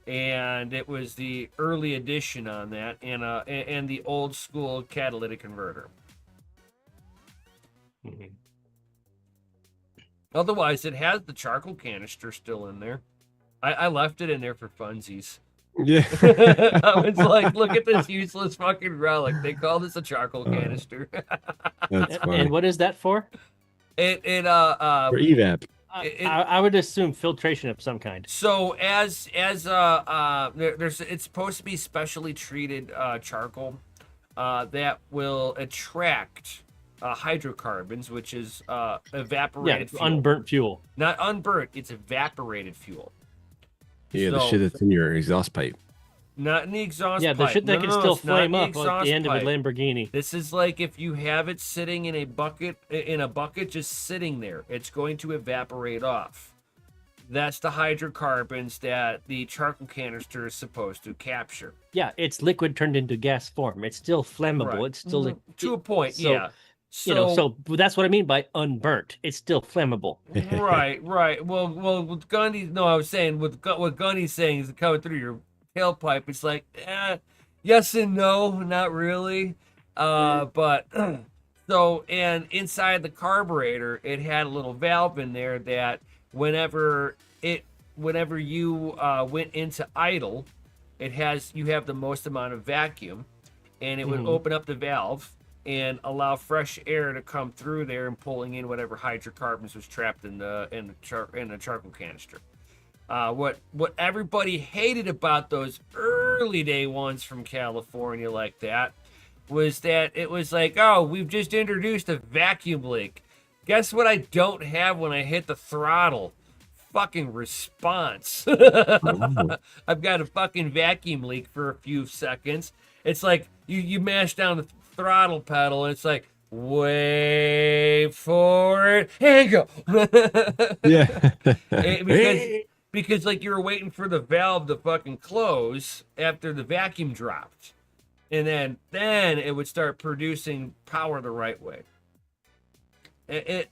[SPEAKER 2] and it was the early edition on that, and the old school catalytic converter.
[SPEAKER 1] Mhm.
[SPEAKER 2] Otherwise, it has the charcoal canister still in there. I left it in there for funsies.
[SPEAKER 3] Yeah.
[SPEAKER 2] I was like, look at this useless fucking relic. They call this a charcoal canister.
[SPEAKER 3] That's funny.
[SPEAKER 1] And what is that for?
[SPEAKER 3] For evap.
[SPEAKER 1] I would assume filtration of some kind.
[SPEAKER 2] So there's it's supposed to be specially treated charcoal that will attract hydrocarbons, which is evaporated fuel.
[SPEAKER 1] Unburnt fuel.
[SPEAKER 2] Not unburnt, it's evaporated fuel.
[SPEAKER 3] Yeah, the shit that's in your exhaust pipe.
[SPEAKER 2] Not in the exhaust pipe.
[SPEAKER 1] Yeah, the shit that can still
[SPEAKER 2] it's not in
[SPEAKER 1] flame up at the end
[SPEAKER 2] exhaust
[SPEAKER 1] of a
[SPEAKER 2] pipe.
[SPEAKER 1] Lamborghini.
[SPEAKER 2] This is like if you have it sitting in a bucket, just sitting there, it's going to evaporate off. That's the hydrocarbons that the charcoal canister is supposed to capture.
[SPEAKER 1] Yeah, it's liquid turned into gas form. It's still flammable.
[SPEAKER 2] Right.
[SPEAKER 1] It's still
[SPEAKER 2] To a point,
[SPEAKER 1] so,
[SPEAKER 2] yeah.
[SPEAKER 1] So that's what I mean by unburnt. It's still flammable.
[SPEAKER 2] Right. Well, with Gundy, no, I was saying what Gundy's saying is coming through your tailpipe. It's like, yes and no, not really. But so, and inside the carburetor, it had a little valve in there that whenever you went into idle, you have the most amount of vacuum, and it would open up the valve and allow fresh air to come through there and pulling in whatever hydrocarbons was trapped in the charcoal canister. What everybody hated about those early day ones from California like that was that it was like, oh, we've just introduced a vacuum leak. Guess what I don't have when I hit the throttle? Fucking response. I've got a fucking vacuum leak for a few seconds. It's like you mash down the throttle pedal and it's like, wait for it and go.
[SPEAKER 3] Yeah.
[SPEAKER 2] Because like you were waiting for the valve to fucking close after the vacuum dropped, and then it would start producing power the right way. It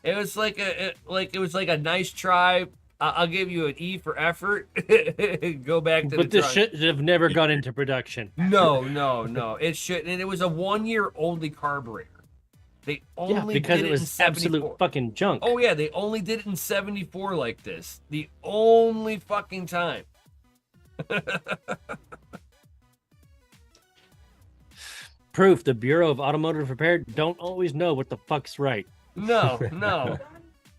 [SPEAKER 2] was like a nice try. I'll give you an E for effort. Go back to
[SPEAKER 1] but this should have never gone into production.
[SPEAKER 2] No. It shouldn't. And it was a 1-year only carburetor. They only
[SPEAKER 1] because
[SPEAKER 2] did
[SPEAKER 1] it was
[SPEAKER 2] in 74.
[SPEAKER 1] absolute fucking junk.
[SPEAKER 2] Oh yeah, they only did it in 74 like this. The only fucking time.
[SPEAKER 1] Proof: the Bureau of Automotive Repair don't always know what the fuck's right.
[SPEAKER 2] No.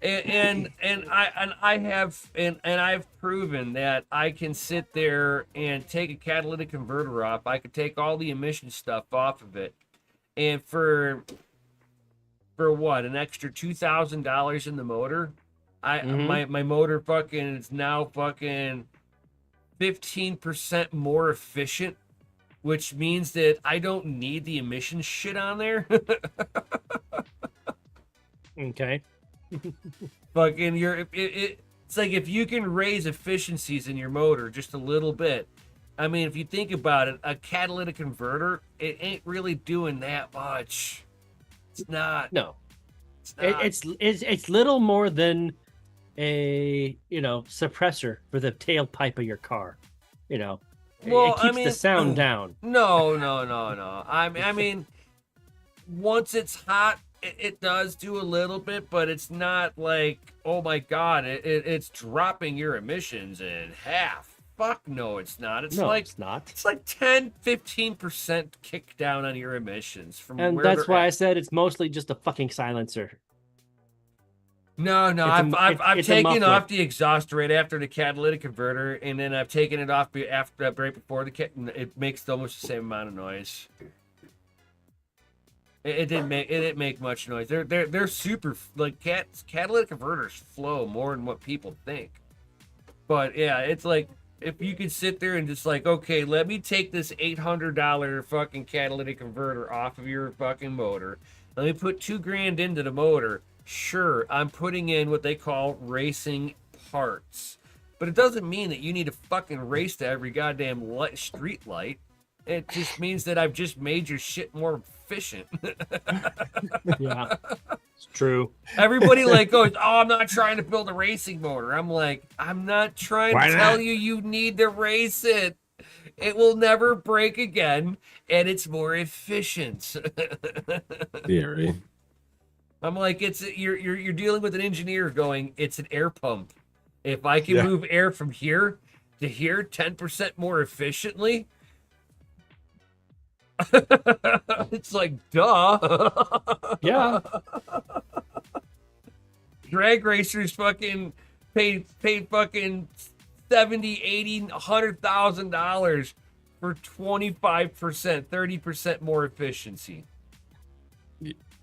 [SPEAKER 2] And I've proven that I can sit there and take a catalytic converter off. I could take all the emission stuff off of it, and for what, an extra $2,000 in the motor, my motor fucking is now fucking 15% more efficient, which means that I don't need the emission shit on there.
[SPEAKER 1] Okay.
[SPEAKER 2] Fucking it's like if you can raise efficiencies in your motor just a little bit. I mean, if you think about it, a catalytic converter, it ain't really doing that much. It's not.
[SPEAKER 1] No.
[SPEAKER 2] It's not.
[SPEAKER 1] It's little more than a suppressor for the tailpipe of your car.
[SPEAKER 2] Well,
[SPEAKER 1] it keeps the sound down.
[SPEAKER 2] No. I mean, once it's hot, it does do a little bit, but it's not like, oh my god, it's dropping your emissions in half. Fuck no, it's not. It's not. It's like 10-15% kick down on your emissions from
[SPEAKER 1] and
[SPEAKER 2] where
[SPEAKER 1] that's
[SPEAKER 2] they're
[SPEAKER 1] why
[SPEAKER 2] at.
[SPEAKER 1] I said it's mostly just a fucking silencer.
[SPEAKER 2] No,
[SPEAKER 1] It's
[SPEAKER 2] I've
[SPEAKER 1] it's a
[SPEAKER 2] taken
[SPEAKER 1] muffler.
[SPEAKER 2] off the exhaust right after the catalytic converter, and then I've taken it off after right before and it makes almost the same amount of noise. It didn't make much noise. They're super like catalytic converters flow more than what people think. But yeah, it's like if you could sit there and just like, okay, let me take this $800 fucking catalytic converter off of your fucking motor. Let me put $2,000 into the motor. Sure, I'm putting in what they call racing parts. But it doesn't mean that you need to fucking race to every goddamn street light. It just means that I've just made your shit more efficient.
[SPEAKER 1] Yeah, it's true.
[SPEAKER 2] Everybody like goes, oh, I'm not trying to build a racing motor. I'm like, I'm not trying
[SPEAKER 3] Why
[SPEAKER 2] to
[SPEAKER 3] not?
[SPEAKER 2] tell you need to race it. It will never break again, and it's more efficient.
[SPEAKER 3] Yeah, right.
[SPEAKER 2] I'm like, you're dealing with an engineer going, it's an air pump. If I can
[SPEAKER 3] Yeah.
[SPEAKER 2] move air from here to here 10% more efficiently, it's like, duh.
[SPEAKER 1] Yeah.
[SPEAKER 2] Drag racers fucking paid fucking 70, 80, $100,000 for 25%, 30% more efficiency.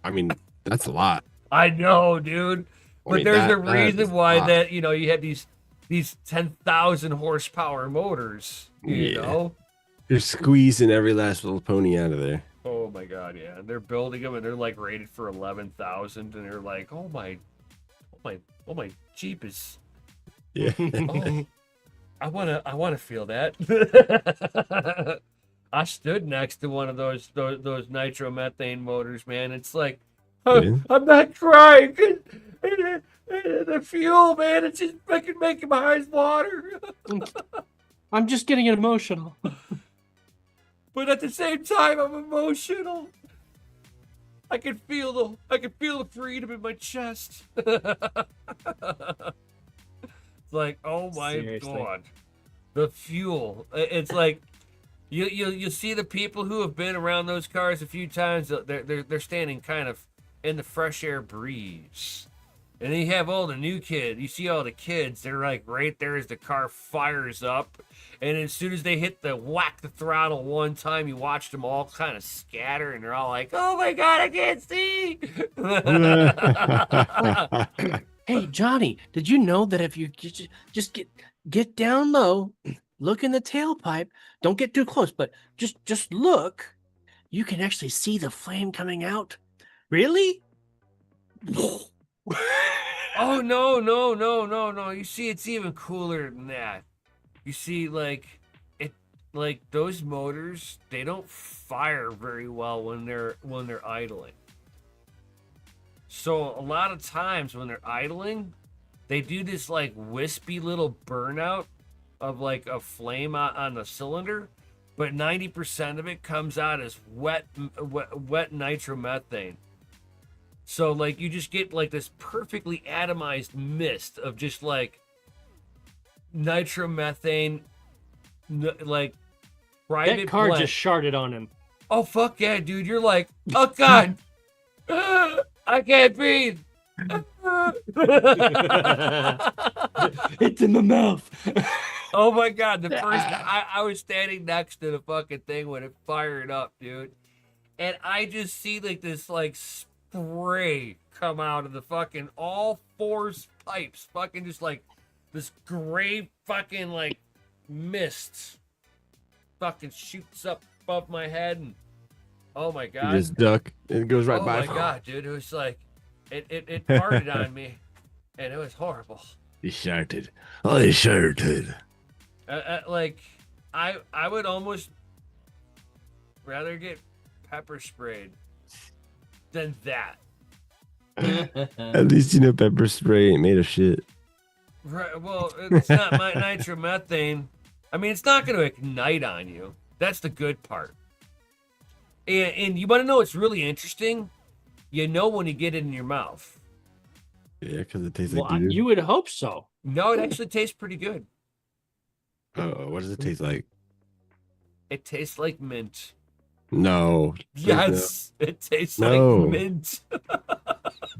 [SPEAKER 3] I mean, that's a lot.
[SPEAKER 2] I know, dude. But
[SPEAKER 3] mean,
[SPEAKER 2] there's a
[SPEAKER 3] that
[SPEAKER 2] reason
[SPEAKER 3] is a
[SPEAKER 2] why
[SPEAKER 3] lot.
[SPEAKER 2] that, you have these 10,000 horsepower motors, you
[SPEAKER 3] Yeah.
[SPEAKER 2] know?
[SPEAKER 3] You're squeezing every last little pony out of there.
[SPEAKER 2] Oh my god, yeah. And they're building them and they're like rated for 11,000 and they're like, oh my Jeepers.
[SPEAKER 3] Yeah.
[SPEAKER 2] Oh, I wanna feel that. I stood next to one of those nitromethane motors, man. It's like,
[SPEAKER 3] Yeah.
[SPEAKER 2] I'm not crying. The fuel, man, it's just making my eyes water.
[SPEAKER 1] I'm just getting emotional.
[SPEAKER 2] But at the same time, I'm emotional. I can feel the freedom in my chest. It's like, oh my
[SPEAKER 1] Seriously.
[SPEAKER 2] god, the fuel. It's like you see the people who have been around those cars a few times. They're standing kind of in the fresh air breeze. And then you have all the new kids. You see all the kids. They're like right there as the car fires up. And as soon as they hit whack the throttle one time, you watch them all kind of scatter. And they're all like, oh my God, I can't see.
[SPEAKER 1] Hey, Johnny, did you know that if you just get down low, look in the tailpipe, don't get too close, but just look, you can actually see the flame coming out. Really?
[SPEAKER 2] Oh, no. You see, it's even cooler than that. You see, like those motors, they don't fire very well when they're idling. So a lot of times when they're idling, they do this like wispy little burnout of like a flame on the cylinder, but 90% of it comes out as wet nitromethane. So like you just get like this perfectly atomized mist of just like nitromethane, like private
[SPEAKER 1] That car
[SPEAKER 2] blend.
[SPEAKER 1] just sharded on him.
[SPEAKER 2] Oh fuck yeah, dude! You're like, oh god, I can't breathe.
[SPEAKER 1] It's in the mouth.
[SPEAKER 2] Oh my god, the first I was standing next to the fucking thing when it fired up, dude. And I just see like this like spray come out of the fucking all four pipes. Fucking just like this gray fucking like mist fucking shoots up above my head and oh my
[SPEAKER 3] You
[SPEAKER 2] god.
[SPEAKER 3] just duck and it goes right
[SPEAKER 2] Oh
[SPEAKER 3] by.
[SPEAKER 2] my god, dude. It was like it farted on me and it was horrible.
[SPEAKER 3] He shouted. Oh, he shouted.
[SPEAKER 2] Like I would almost rather get pepper sprayed than that.
[SPEAKER 3] At least you know pepper spray ain't made of shit.
[SPEAKER 2] Right, well, it's not nitromethane. I mean, it's not going to ignite on you. That's the good part. And you want to know what's really interesting? You know when you get it in your mouth.
[SPEAKER 3] Yeah, because it tastes
[SPEAKER 1] Well,
[SPEAKER 3] like doo.
[SPEAKER 1] you would hope so.
[SPEAKER 2] No, it actually tastes pretty good.
[SPEAKER 3] Oh, what does it taste like?
[SPEAKER 2] It tastes like mint.
[SPEAKER 3] No.
[SPEAKER 2] Yes, it tastes
[SPEAKER 3] No.
[SPEAKER 2] like mint.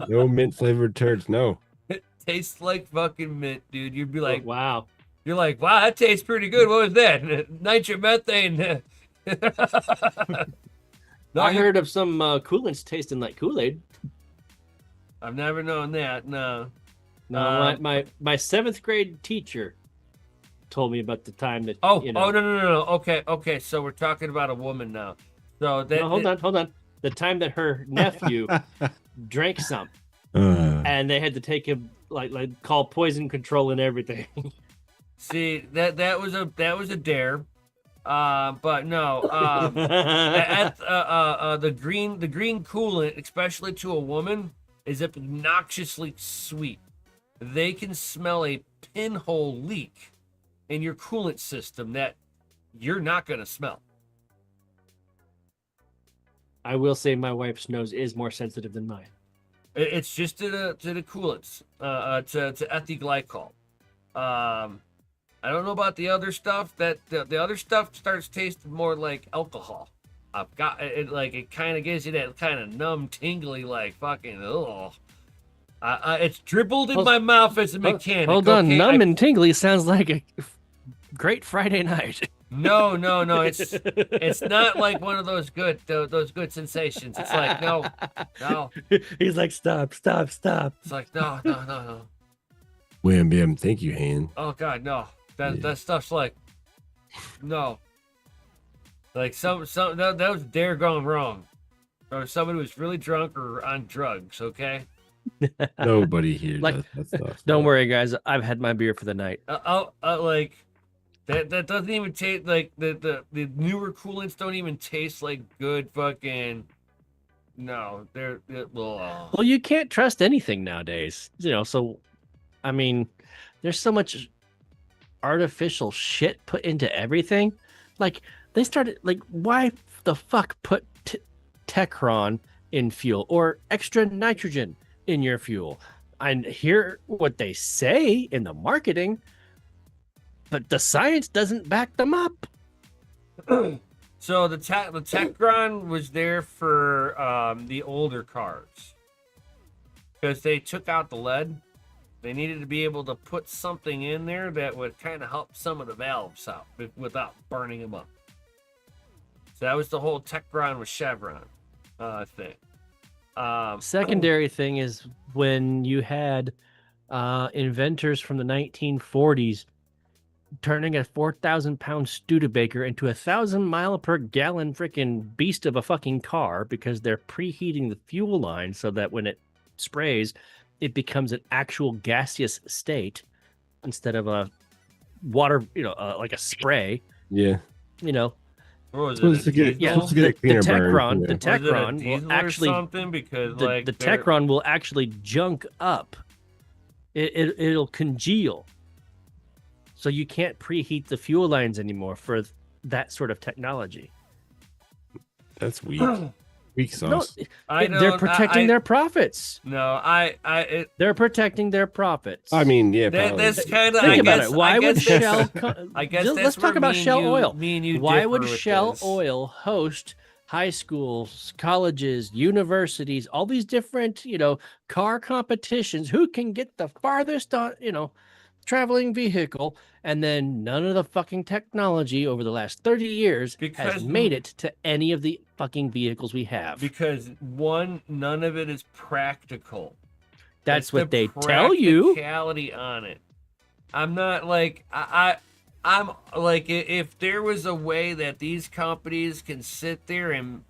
[SPEAKER 3] No mint flavored turds. No.
[SPEAKER 2] tastes like fucking mint, dude. You'd be
[SPEAKER 1] Oh,
[SPEAKER 2] like,
[SPEAKER 1] wow.
[SPEAKER 2] you're like, wow, that tastes pretty good. What was that? Nitromethane. No,
[SPEAKER 1] I heard of some coolants tasting like Kool-Aid.
[SPEAKER 2] I've never known that. No.
[SPEAKER 1] No, my 7th grade teacher told me about the time that
[SPEAKER 2] Oh,
[SPEAKER 1] you know.
[SPEAKER 2] oh no. Okay. So we're talking about a woman now. So that
[SPEAKER 1] No, hold on. The time that her nephew drank some, and they had to take him like call poison control and everything.
[SPEAKER 2] See, that was a dare. But no. The green coolant, especially to a woman, is obnoxiously sweet. They can smell a pinhole leak in your coolant system that you're not gonna smell.
[SPEAKER 1] I will say my wife's nose is more sensitive than mine.
[SPEAKER 2] It's just to the coolants, to ethylglycol. I don't know about the other stuff. That the other stuff starts tasting more like alcohol. I've got it like it kind of gives you that kind of numb, tingly, like fucking ugh. It's dribbled in my mouth as a mechanic.
[SPEAKER 1] Hold on,
[SPEAKER 2] okay?
[SPEAKER 1] numb and tingly sounds like a great Friday night.
[SPEAKER 2] No. It's not like one of those good sensations. It's like no.
[SPEAKER 1] He's like, stop.
[SPEAKER 2] It's like no.
[SPEAKER 3] Wham bam. Thank you, Han.
[SPEAKER 2] Oh God, no. That stuff's like no. Like that was dare gone wrong, or somebody was really drunk or on drugs. Okay.
[SPEAKER 3] Nobody here
[SPEAKER 1] Like,
[SPEAKER 3] does that stuff.
[SPEAKER 1] Don't worry, guys. I've had my beer for the night.
[SPEAKER 2] Like that doesn't even taste like the newer coolants don't even taste like good fucking. No, they're
[SPEAKER 1] Well, you can't trust anything nowadays, so I mean, there's so much artificial shit put into everything. Like they started why the fuck put Techron in fuel or extra nitrogen in your fuel? I hear what they say in the marketing, but the science doesn't back them up.
[SPEAKER 2] So the Techron was there for the older cars because they took out the lead. They needed to be able to put something in there that would kind of help some of the valves out without burning them up. So that was the whole Techron with Chevron thing.
[SPEAKER 1] Secondary thing is when you had inventors from the 1940s turning a 4,000-pound Studebaker into a 1,000-mile-per-gallon freaking beast of a fucking car because they're preheating the fuel line so that when it sprays, it becomes an actual gaseous state instead of a water, like a spray.
[SPEAKER 3] Yeah.
[SPEAKER 2] What was
[SPEAKER 3] Supposed to get,
[SPEAKER 1] Yeah,
[SPEAKER 3] supposed to get a cleaner burn.
[SPEAKER 1] The Techron will
[SPEAKER 2] diesel or
[SPEAKER 1] actually
[SPEAKER 2] something because
[SPEAKER 1] the
[SPEAKER 2] like
[SPEAKER 1] Techron will actually junk up. It'll congeal. So you can't preheat the fuel lines anymore for that sort of technology.
[SPEAKER 3] That's weak. Weak sauce.
[SPEAKER 1] They're protecting their profits. They're protecting their profits.
[SPEAKER 3] I mean, yeah.
[SPEAKER 2] That's kind of.
[SPEAKER 1] Think about it. Why would Shell?
[SPEAKER 2] I guess
[SPEAKER 1] let's talk about Shell Oil. Why would Shell
[SPEAKER 2] this.
[SPEAKER 1] Oil host high schools, colleges, universities, all these different, car competitions? Who can get the farthest, traveling vehicle? And then none of the fucking technology over the last 30 years has made it to any of the fucking vehicles we have.
[SPEAKER 2] Because one, none of it is practical.
[SPEAKER 1] That's what they tell you.
[SPEAKER 2] Practicality on it. I'm not like I'm like if there was a way that these companies can sit there and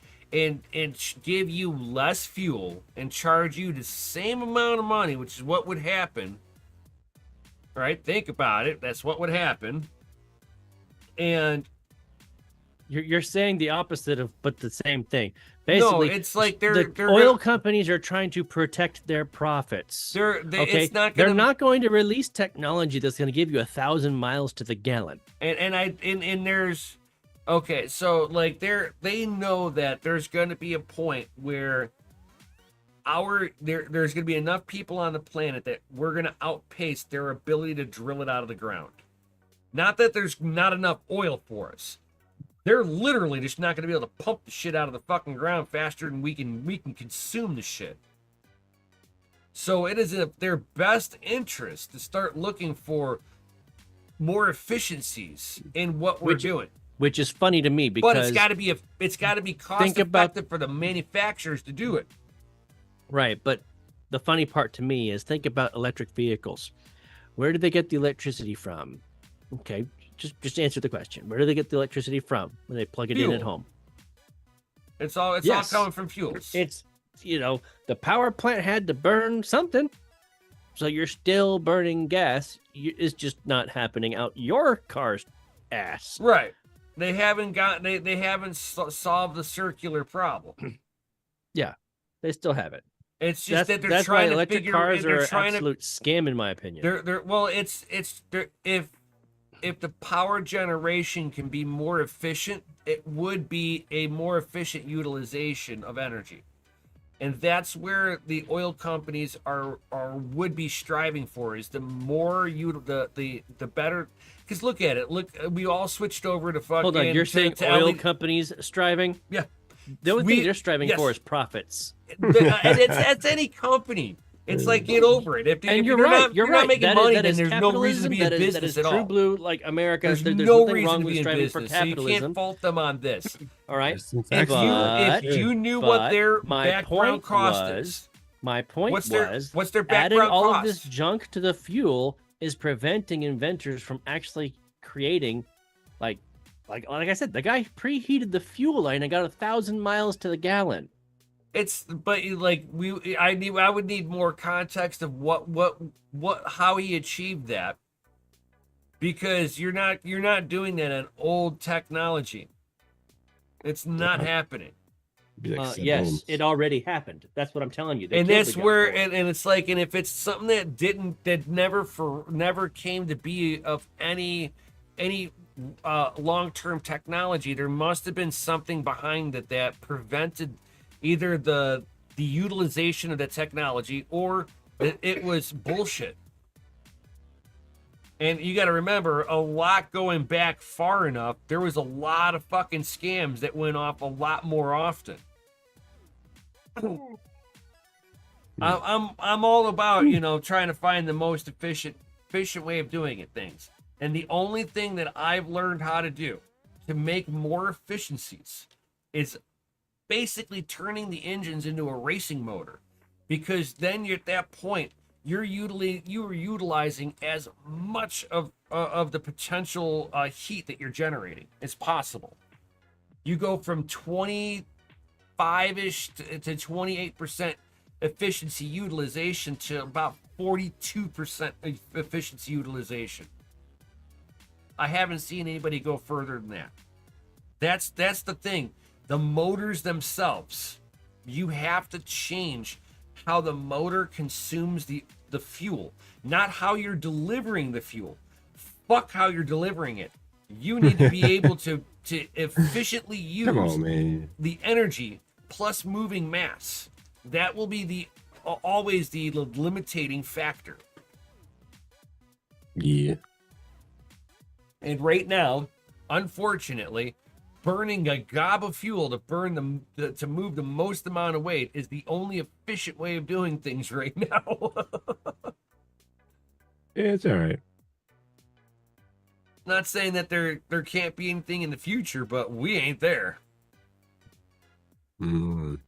[SPEAKER 2] give you less fuel and charge you the same amount of money, which is what would happen. Right? Think about it. That's what would happen. And
[SPEAKER 1] you're saying the opposite of, but the same thing. Basically,
[SPEAKER 2] no, it's like
[SPEAKER 1] the oil companies are trying to protect their profits.
[SPEAKER 2] It's not
[SPEAKER 1] they're not going to release technology that's going to give you 1,000 miles to the gallon.
[SPEAKER 2] And there's okay, so like they know that there's going to be a point where there's going to be enough people on the planet that we're going to outpace their ability to drill it out of the ground. Not that there's not enough oil for us. They're literally just not going to be able to pump the shit out of the fucking ground faster than we can consume the shit. So it is in their best interest to start looking for more efficiencies in what we're doing.
[SPEAKER 1] Which is funny to me
[SPEAKER 2] But
[SPEAKER 1] because
[SPEAKER 2] it's got to be cost effective for the manufacturers to do it.
[SPEAKER 1] right, but the funny part to me is think about electric vehicles. Where do they get the electricity from? Okay, just answer the question. Where do they get the electricity from when they plug it in at
[SPEAKER 2] Fuel.
[SPEAKER 1] home?
[SPEAKER 2] It's all
[SPEAKER 1] Yes.
[SPEAKER 2] coming from fuels.
[SPEAKER 1] It's the power plant had to burn something, so you're still burning gas. It's just not happening out your car's ass.
[SPEAKER 2] Right. They haven't solved the circular problem.
[SPEAKER 1] They still have it.
[SPEAKER 2] It's just that they're
[SPEAKER 1] that's why
[SPEAKER 2] trying to
[SPEAKER 1] electric
[SPEAKER 2] figure.
[SPEAKER 1] cars
[SPEAKER 2] They're
[SPEAKER 1] are an
[SPEAKER 2] trying
[SPEAKER 1] absolute scam, in my opinion.
[SPEAKER 2] Well, if the power generation can be more efficient, it would be a more efficient utilization of energy. And that's where the oil companies are would be striving for, is the more the better. Because look at it. Look, we all switched over to fucking.
[SPEAKER 1] Hold on, you're saying
[SPEAKER 2] to
[SPEAKER 1] oil
[SPEAKER 2] LED
[SPEAKER 1] companies striving?
[SPEAKER 2] Yeah.
[SPEAKER 1] The only thing they're striving
[SPEAKER 2] yes.
[SPEAKER 1] for is profits.
[SPEAKER 2] And it's any company. It's like, get over it. If
[SPEAKER 1] And you're
[SPEAKER 2] you're
[SPEAKER 1] right.
[SPEAKER 2] not,
[SPEAKER 1] you're
[SPEAKER 2] you're
[SPEAKER 1] right.
[SPEAKER 2] not making
[SPEAKER 1] That
[SPEAKER 2] money,
[SPEAKER 1] that
[SPEAKER 2] then
[SPEAKER 1] is
[SPEAKER 2] there's no reason to be in
[SPEAKER 1] capitalism.
[SPEAKER 2] business
[SPEAKER 1] that is
[SPEAKER 2] at
[SPEAKER 1] true
[SPEAKER 2] all.
[SPEAKER 1] blue, like America.
[SPEAKER 2] There's
[SPEAKER 1] There's
[SPEAKER 2] no
[SPEAKER 1] nothing
[SPEAKER 2] reason
[SPEAKER 1] wrong
[SPEAKER 2] to
[SPEAKER 1] with
[SPEAKER 2] be in
[SPEAKER 1] striving for
[SPEAKER 2] business, so you
[SPEAKER 1] capitalism.
[SPEAKER 2] can't fault them on this.
[SPEAKER 1] All right.
[SPEAKER 3] Yes, it's
[SPEAKER 2] If
[SPEAKER 3] actually-
[SPEAKER 2] you knew
[SPEAKER 1] But
[SPEAKER 2] what their
[SPEAKER 1] my
[SPEAKER 2] background
[SPEAKER 1] point
[SPEAKER 2] cost
[SPEAKER 1] was-
[SPEAKER 2] is,
[SPEAKER 1] My point
[SPEAKER 2] what's
[SPEAKER 1] was
[SPEAKER 2] their
[SPEAKER 1] adding
[SPEAKER 2] background
[SPEAKER 1] all
[SPEAKER 2] cost?
[SPEAKER 1] of this junk to the fuel is preventing inventors from actually creating, like I said, the guy preheated the fuel line and got 1,000 miles to the gallon.
[SPEAKER 2] I would need more context of how he achieved that, because you're not doing that on old technology. It's not happening.
[SPEAKER 3] Be like Sid
[SPEAKER 1] Yes,
[SPEAKER 3] Holmes.
[SPEAKER 1] it already happened. That's what I'm telling you. They
[SPEAKER 2] And
[SPEAKER 1] killed
[SPEAKER 2] that's
[SPEAKER 1] the guy
[SPEAKER 2] where
[SPEAKER 1] for it.
[SPEAKER 2] and it's like, and if it's something that never came to be of any long-term technology, there must have been something behind it that prevented either the utilization of the technology, or that it was bullshit. And you got to remember, a lot going back far enough, there was a lot of fucking scams that went off a lot more often. I'm all about, trying to find the most efficient way of doing it, things. And the only thing that I've learned how to do to make more efficiencies is basically turning the engines into a racing motor, because then you're at that point, you are utilizing as much of the potential heat that you're generating as possible. You go from 25ish to 28% efficiency utilization to about 42% efficiency utilization. I haven't seen anybody go further than that. That's the thing. The motors themselves, you have to change how the motor consumes the fuel, not how you're delivering the fuel. Fuck how you're delivering it. You need to be able to efficiently use
[SPEAKER 3] Come on, man.
[SPEAKER 2] the energy plus moving mass. That will be always the limiting factor.
[SPEAKER 3] Yeah.
[SPEAKER 2] And right now, unfortunately, burning a gob of fuel to move the most amount of weight is the only efficient way of doing things right now.
[SPEAKER 3] Yeah, it's all right.
[SPEAKER 2] Not saying that there can't be anything in the future, but we ain't there.
[SPEAKER 3] Mm.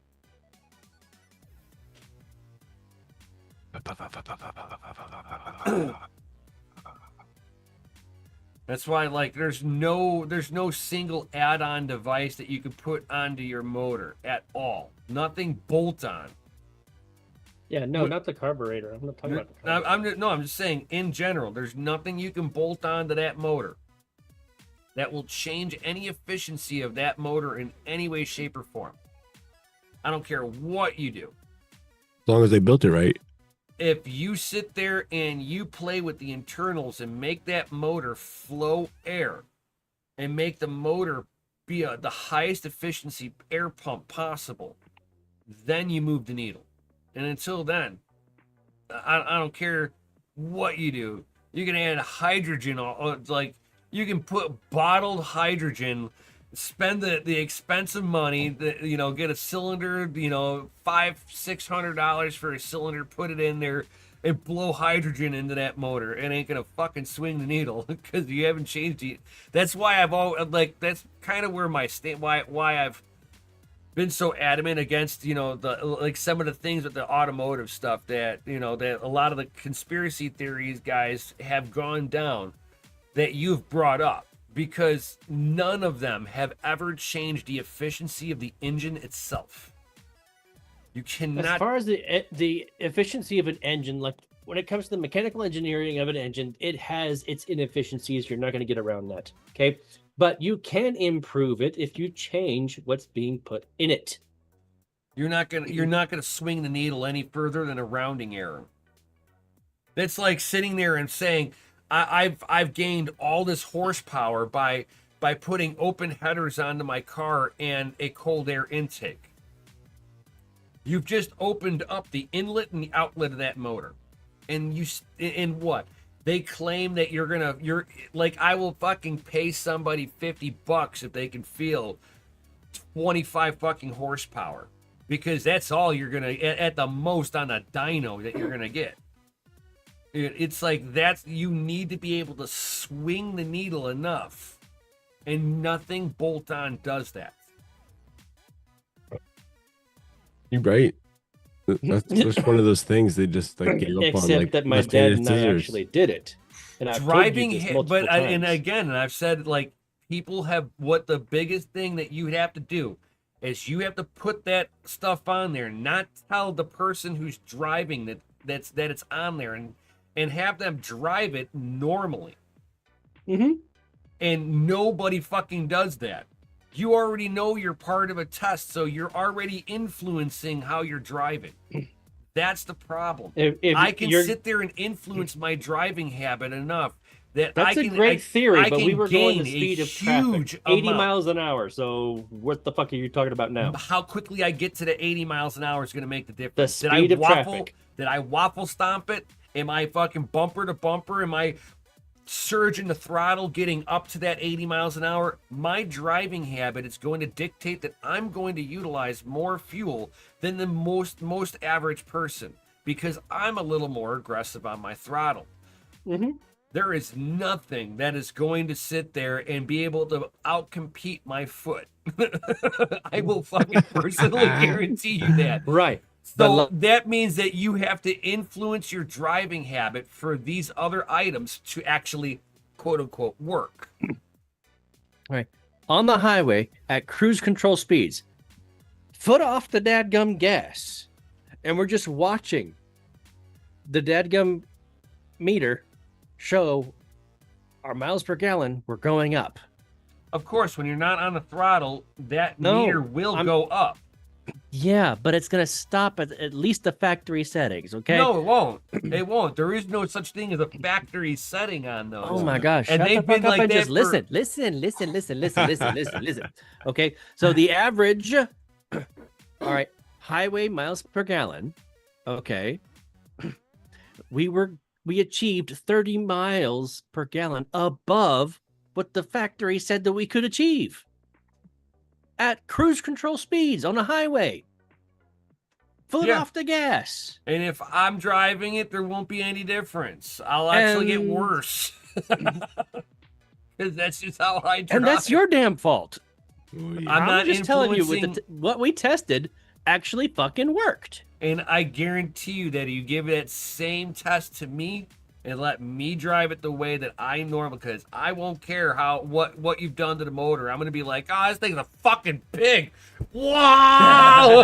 [SPEAKER 2] That's why, like, there's no single add-on device that you can put onto your motor at all. Nothing bolt-on.
[SPEAKER 1] Yeah, no, not the carburetor. I'm not talking about the carburetor.
[SPEAKER 2] I'm just saying in general, there's nothing you can bolt onto that motor that will change any efficiency of that motor in any way, shape, or form. I don't care what you do.
[SPEAKER 3] As long as they built it right.
[SPEAKER 2] If you sit there and you play with the internals and make that motor flow air and make the motor be the highest efficiency air pump possible, then you move the needle. And until then, I don't care what you do. You can add hydrogen, like you can put bottled hydrogen spend the expensive money, get a cylinder, $500-600 for a cylinder, put it in there, and blow hydrogen into that motor. It ain't gonna fucking swing the needle because you haven't changed it. That's why that's kind of where my why I've been so adamant against some of the things with the automotive stuff that that a lot of the conspiracy theories guys have gone down that you've brought up, because none of them have ever changed the efficiency of the engine itself. You cannot.
[SPEAKER 1] As far as the efficiency of an engine, like when it comes to the mechanical engineering of an engine, it has its inefficiencies. You're not going to get around that. Okay. But you can improve it if you change what's being put in it.
[SPEAKER 2] You're not gonna swing the needle any further than a rounding error. That's like sitting there and saying, I've gained all this horsepower by putting open headers onto my car and a cold air intake. You've just opened up the inlet and the outlet of that motor. And what? They claim that you're like, I will fucking pay somebody $50 if they can feel 25 fucking horsepower, because that's all you're gonna at the most on a dyno that you're gonna get. It's like you need to be able to swing the needle enough, and nothing bolt-on does that.
[SPEAKER 3] You're right. That's just one of those things they just like gave up on.
[SPEAKER 1] Except that my dad and I actually did it. And I've
[SPEAKER 2] driving,
[SPEAKER 1] told you this multiple times.
[SPEAKER 2] And again, and I've said, like, people have, what the biggest thing that you have to do is you have to put that stuff on there, not tell the person who's driving that it's on there, and have them drive it normally.
[SPEAKER 1] Mm-hmm.
[SPEAKER 2] And nobody fucking does that. You already know you're part of a test, so you're already influencing how you're driving. That's the problem. If I can sit there and influence my driving habit enough that
[SPEAKER 1] that's a great theory, but we were going the speed of traffic, 80 miles an hour. So what the fuck are you talking about now?
[SPEAKER 2] How quickly I get to the 80 miles an hour is going to make the difference.
[SPEAKER 1] The speed of traffic.
[SPEAKER 2] Did I waffle stomp it? Am I fucking bumper to bumper? Am I surging the throttle getting up to that 80 miles an hour? My driving habit is going to dictate that I'm going to utilize more fuel than the most average person, because I'm a little more aggressive on my throttle.
[SPEAKER 1] Mm-hmm.
[SPEAKER 2] There is nothing that is going to sit there and be able to outcompete my foot. I will fucking personally guarantee you that.
[SPEAKER 1] Right.
[SPEAKER 2] So that means that you have to influence your driving habit for these other items to actually, quote unquote, work.
[SPEAKER 1] All right. On the highway at cruise control speeds, foot off the dadgum gas, and we're just watching the dadgum meter show our miles per gallon were going up.
[SPEAKER 2] Of course, when you're not on the throttle, that meter will go up.
[SPEAKER 1] Yeah, but it's going to stop at least the factory settings, okay?
[SPEAKER 2] No, it won't. It won't. There is no such thing as a factory setting on those.
[SPEAKER 1] Oh my gosh.
[SPEAKER 2] And they've been like that.
[SPEAKER 1] Just listen. Okay, so the average, all right, highway miles per gallon, okay, we achieved 30 miles per gallon above what the factory said that we could achieve at cruise control speeds on a highway. Foot off the gas.
[SPEAKER 2] And if I'm driving it, there won't be any difference. I'll actually get worse. Because that's just how I drive.
[SPEAKER 1] And that's your damn fault.
[SPEAKER 2] I'm
[SPEAKER 1] not just telling you what we tested actually fucking worked.
[SPEAKER 2] And I guarantee you that you give that same test to me and let me drive it the way that I normally, because I won't care what you've done to the motor. I'm gonna be like, oh, this thing's a fucking pig. Wow.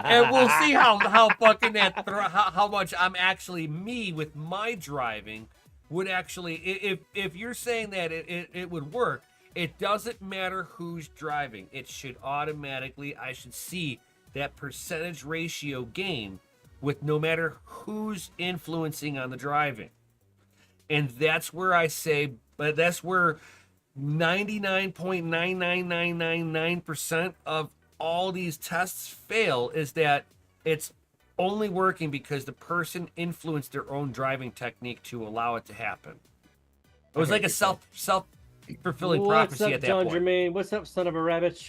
[SPEAKER 2] And we'll see how fucking how much I'm actually me with my driving would actually, if you're saying that it would work, it doesn't matter who's driving. It should automatically, I should see that percentage ratio gain with no matter who's influencing on the driving. And that's where I say, but that's where 99.99999% of all these tests fail, is that it's only working because the person influenced their own driving technique to allow it to happen. It was like a self fulfilling
[SPEAKER 1] What's
[SPEAKER 2] prophecy
[SPEAKER 1] up,
[SPEAKER 2] at that
[SPEAKER 1] John
[SPEAKER 2] point.
[SPEAKER 1] Jermaine? What's up, son of a rabbit?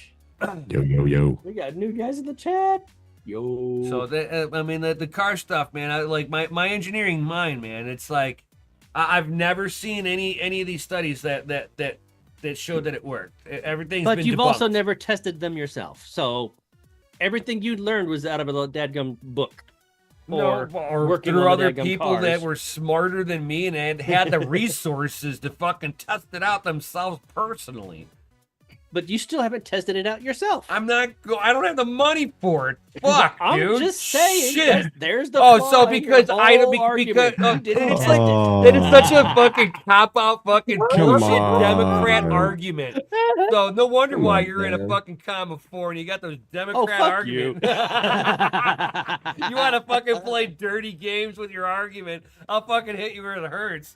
[SPEAKER 3] Yo, yo, yo.
[SPEAKER 1] We got new guys in the chat. Yo.
[SPEAKER 2] So I mean the car stuff, man. I like my engineering mind, man. It's like I've never seen any of these studies that showed that it worked. Everything's
[SPEAKER 1] but
[SPEAKER 2] been
[SPEAKER 1] you've
[SPEAKER 2] debunked.
[SPEAKER 1] also never tested them yourself. So everything you learned was out of a dadgum book. Or working
[SPEAKER 2] through
[SPEAKER 1] on the
[SPEAKER 2] other
[SPEAKER 1] dadgum
[SPEAKER 2] people that
[SPEAKER 1] cars.
[SPEAKER 2] were smarter than me and had the resources to fucking test it out themselves personally.
[SPEAKER 1] But you still haven't tested it out yourself.
[SPEAKER 2] I don't have the money for it. Fuck,
[SPEAKER 1] I'm
[SPEAKER 2] dude.
[SPEAKER 1] just saying.
[SPEAKER 2] Shit.
[SPEAKER 1] There's the
[SPEAKER 2] Oh,
[SPEAKER 1] flaw
[SPEAKER 2] so
[SPEAKER 1] in your
[SPEAKER 2] because I
[SPEAKER 1] whole
[SPEAKER 2] because
[SPEAKER 1] argument. You didn't
[SPEAKER 2] it's
[SPEAKER 1] test
[SPEAKER 2] like
[SPEAKER 3] Oh.
[SPEAKER 2] that is such a fucking cop out fucking
[SPEAKER 3] Come
[SPEAKER 2] bullshit
[SPEAKER 3] on.
[SPEAKER 2] Democrat argument. So no wonder
[SPEAKER 3] Come
[SPEAKER 2] why
[SPEAKER 3] on,
[SPEAKER 2] you're in a
[SPEAKER 3] man.
[SPEAKER 2] fucking Common 4 and you got those
[SPEAKER 1] Oh,
[SPEAKER 2] Democrat
[SPEAKER 1] fuck you.
[SPEAKER 2] arguments. You want to fucking play dirty games with your argument? I'll fucking hit you where it hurts.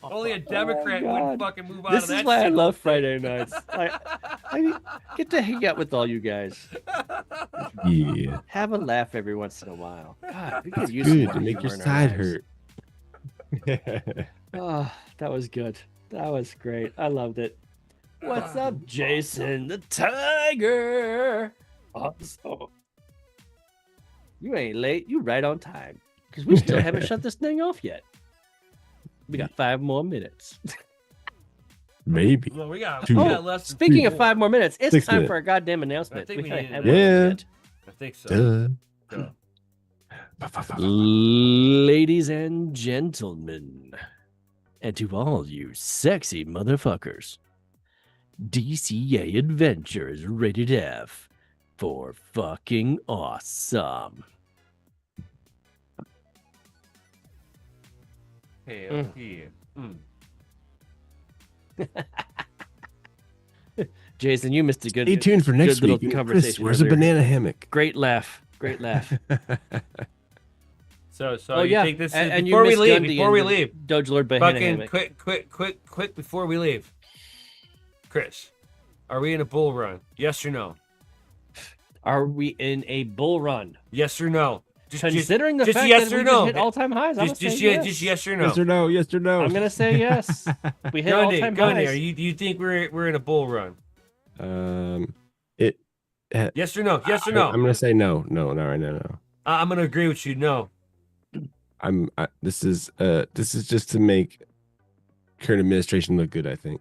[SPEAKER 2] Only a Democrat
[SPEAKER 1] Oh, God.
[SPEAKER 2] wouldn't fucking move out
[SPEAKER 1] This
[SPEAKER 2] of that
[SPEAKER 1] is why I
[SPEAKER 2] shit.
[SPEAKER 1] love Friday nights. I get to hang out with all you guys.
[SPEAKER 3] Yeah.
[SPEAKER 1] Have a laugh every once in a while. God, we could use
[SPEAKER 3] Good
[SPEAKER 1] more
[SPEAKER 3] to make your
[SPEAKER 1] humor in our
[SPEAKER 3] side
[SPEAKER 1] lives.
[SPEAKER 3] hurt.
[SPEAKER 1] Oh, that was good. That was great. I loved it. What's up, Jason the Tiger? Awesome. You ain't late. You right on time. Because we still haven't shut this thing off yet. We got 5 more minutes.
[SPEAKER 3] Maybe.
[SPEAKER 2] Well, we got
[SPEAKER 3] Two.
[SPEAKER 2] less than
[SPEAKER 1] Speaking
[SPEAKER 2] 3
[SPEAKER 1] of 5 more minutes, it's
[SPEAKER 3] 6
[SPEAKER 1] time
[SPEAKER 3] minutes.
[SPEAKER 1] for a goddamn announcement.
[SPEAKER 2] I think we
[SPEAKER 1] gotta
[SPEAKER 2] need
[SPEAKER 1] have
[SPEAKER 2] to-
[SPEAKER 1] one
[SPEAKER 3] Yeah.
[SPEAKER 1] yet.
[SPEAKER 2] I think so.
[SPEAKER 3] Duh.
[SPEAKER 1] Ladies and gentlemen, and to all you sexy motherfuckers, DCA Adventure is rated F for fucking awesome.
[SPEAKER 2] Hell yeah.
[SPEAKER 1] Jason, you missed a good.
[SPEAKER 3] Stay tuned for next
[SPEAKER 1] good little
[SPEAKER 3] week. Chris,
[SPEAKER 1] conversation
[SPEAKER 3] where's a
[SPEAKER 1] earlier.
[SPEAKER 3] banana hammock?
[SPEAKER 1] Great laugh. Great laugh.
[SPEAKER 2] So
[SPEAKER 1] Oh
[SPEAKER 2] you
[SPEAKER 1] yeah,
[SPEAKER 2] think this is
[SPEAKER 1] and you
[SPEAKER 2] before we
[SPEAKER 1] missed
[SPEAKER 2] leave?
[SPEAKER 1] Gundy
[SPEAKER 2] Before
[SPEAKER 1] and
[SPEAKER 2] we
[SPEAKER 1] the
[SPEAKER 2] leave,
[SPEAKER 1] Doge Lord Banana
[SPEAKER 2] fucking
[SPEAKER 1] Hammock.
[SPEAKER 2] quick before we leave. Chris, are we in a bull run? Yes or no?
[SPEAKER 1] Are we in a bull run?
[SPEAKER 2] Yes or no?
[SPEAKER 1] Considering the
[SPEAKER 2] just
[SPEAKER 1] fact
[SPEAKER 2] yes
[SPEAKER 1] that
[SPEAKER 2] or
[SPEAKER 1] we
[SPEAKER 2] no.
[SPEAKER 1] just hit all-time highs, I'm
[SPEAKER 2] just
[SPEAKER 1] gonna say
[SPEAKER 2] just yes or no.
[SPEAKER 3] Yes or no? Yes or no?
[SPEAKER 1] I'm gonna say yes. We hit all-time
[SPEAKER 2] Gundy,
[SPEAKER 1] highs.
[SPEAKER 2] do you think we're in a bull run?
[SPEAKER 3] It.
[SPEAKER 2] Yes or no? Yes or no?
[SPEAKER 3] I'm gonna say no. No, not right now. No.
[SPEAKER 2] I'm gonna agree with you. No.
[SPEAKER 3] This is just to make current administration look good. I think.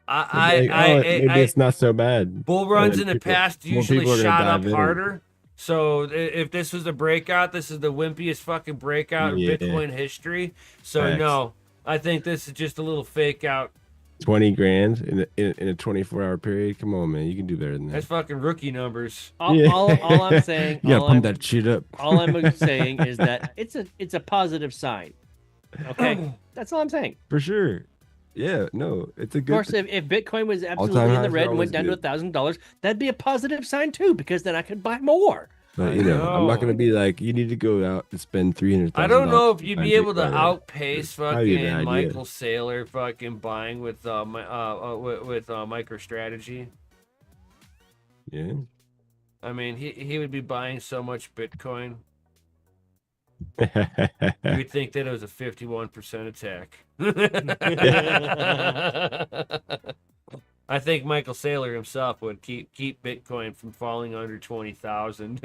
[SPEAKER 3] Maybe it's not so bad.
[SPEAKER 2] Bull runs
[SPEAKER 3] then
[SPEAKER 2] in the
[SPEAKER 3] people-
[SPEAKER 2] past
[SPEAKER 3] more
[SPEAKER 2] usually
[SPEAKER 3] people are gonna
[SPEAKER 2] shot up
[SPEAKER 3] dive in.
[SPEAKER 2] harder. So if this was a breakout, this is the wimpiest fucking breakout
[SPEAKER 3] Yeah.
[SPEAKER 2] in Bitcoin history. So
[SPEAKER 3] Facts.
[SPEAKER 2] no, I think this is just a little fake out.
[SPEAKER 3] 20 grand in a 24-hour period. Come on, man, you can do better than that.
[SPEAKER 2] That's fucking rookie numbers.
[SPEAKER 1] All,
[SPEAKER 3] Yeah.
[SPEAKER 1] all I'm saying,
[SPEAKER 3] You gotta
[SPEAKER 1] all
[SPEAKER 3] pump
[SPEAKER 1] I'm,
[SPEAKER 3] that shit up.
[SPEAKER 1] all I'm saying is that it's a positive sign. Okay, that's all I'm saying.
[SPEAKER 3] For sure. Yeah, no, it's a
[SPEAKER 1] Of
[SPEAKER 3] good.
[SPEAKER 1] course, if Bitcoin was absolutely
[SPEAKER 3] All-time
[SPEAKER 1] in
[SPEAKER 3] highs
[SPEAKER 1] the
[SPEAKER 3] are
[SPEAKER 1] red and
[SPEAKER 3] always
[SPEAKER 1] went down
[SPEAKER 3] good.
[SPEAKER 1] to $1,000, that'd be a positive sign too, because then I could buy more.
[SPEAKER 3] But
[SPEAKER 2] I
[SPEAKER 3] you know, I'm not
[SPEAKER 2] know.
[SPEAKER 3] gonna be like, you need to go out and spend $300,000.
[SPEAKER 2] I don't know if you'd
[SPEAKER 3] buy
[SPEAKER 2] be able to
[SPEAKER 3] Bitcoin.
[SPEAKER 2] outpace
[SPEAKER 3] That'd be a bad
[SPEAKER 2] fucking
[SPEAKER 3] idea.
[SPEAKER 2] Michael Saylor fucking buying with MicroStrategy.
[SPEAKER 3] Yeah.
[SPEAKER 2] I mean, he would be buying so much Bitcoin. You would think that it was a 51% attack. I think Michael Saylor himself would keep Bitcoin from falling under 20,000.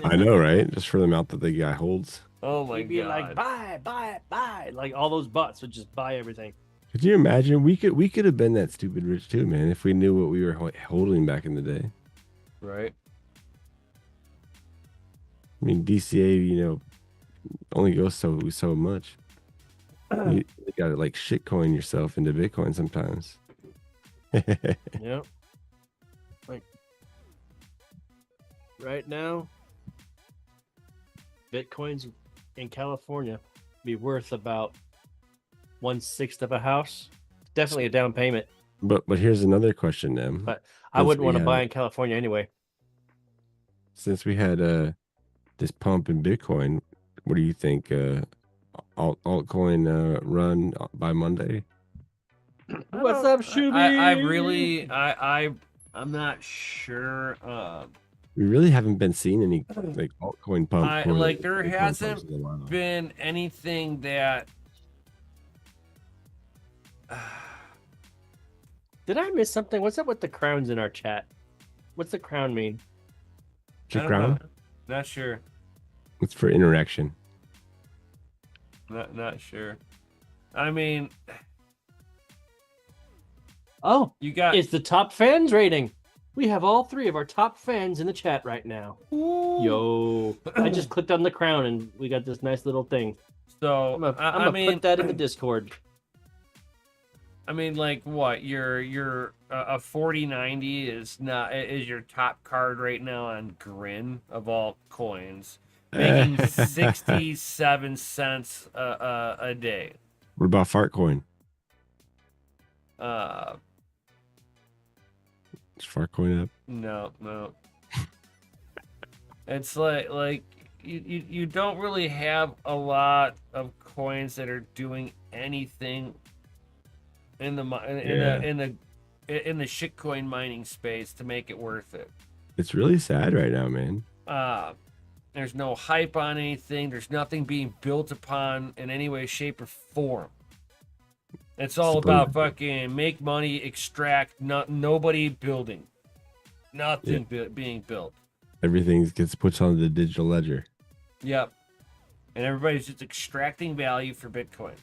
[SPEAKER 3] I know, right? Just for the amount that the guy holds.
[SPEAKER 2] Oh my
[SPEAKER 1] He'd be
[SPEAKER 2] god!
[SPEAKER 1] like, buy. Like all those bots would just buy everything.
[SPEAKER 3] Could you imagine? We could have been that stupid rich too, man, if we knew what we were holding back in the day.
[SPEAKER 2] Right?
[SPEAKER 3] I mean, DCA, only goes so much. You gotta like shitcoin yourself into Bitcoin sometimes.
[SPEAKER 1] Yep. Like right now, Bitcoin's in California be worth about 1/6 of a house. Definitely a down payment.
[SPEAKER 3] But here's another question, Em.
[SPEAKER 1] But I
[SPEAKER 3] Since
[SPEAKER 1] wouldn't
[SPEAKER 3] we
[SPEAKER 1] want to
[SPEAKER 3] have-
[SPEAKER 1] buy in California anyway.
[SPEAKER 3] Since we had this pump in Bitcoin, what do you think? Altcoin run by Monday?
[SPEAKER 1] What's up, Shuby?
[SPEAKER 2] I'm not sure.
[SPEAKER 3] We really haven't been seeing any like altcoin pump.
[SPEAKER 2] Like there
[SPEAKER 3] Bitcoin
[SPEAKER 2] hasn't
[SPEAKER 3] pumps in a while.
[SPEAKER 2] been anything that
[SPEAKER 1] Did I miss something? What's up with the crowns in our chat? What's the crown mean?
[SPEAKER 3] Trick
[SPEAKER 2] I don't know.
[SPEAKER 3] Crown?
[SPEAKER 2] Not sure.
[SPEAKER 3] It's for interaction.
[SPEAKER 2] Not sure. I mean,
[SPEAKER 1] Oh,
[SPEAKER 2] you got
[SPEAKER 1] it's the top fans rating. We have all 3 of our top fans in the chat right now. Yo, I just clicked on the crown and we got this nice little thing.
[SPEAKER 2] so.
[SPEAKER 1] I'm gonna
[SPEAKER 2] I mean,
[SPEAKER 1] put that in the Discord.
[SPEAKER 2] I mean, like what? Your a 4090 is your top card right now on Grin of all coins, making 67 cents a day.
[SPEAKER 3] What about Fartcoin?
[SPEAKER 2] Uh,
[SPEAKER 3] Is Fartcoin up?
[SPEAKER 2] no. It's like you don't really have a lot of coins that are doing anything in the shitcoin mining space to make it worth it.
[SPEAKER 3] It's really sad right now, man.
[SPEAKER 2] There's no hype on anything. There's nothing being built upon in any way, shape, or form. It's all about fucking make money, extract, nobody building. Nothing being built.
[SPEAKER 3] Everything gets put on the digital ledger.
[SPEAKER 2] Yep. And everybody's just extracting value for Bitcoin.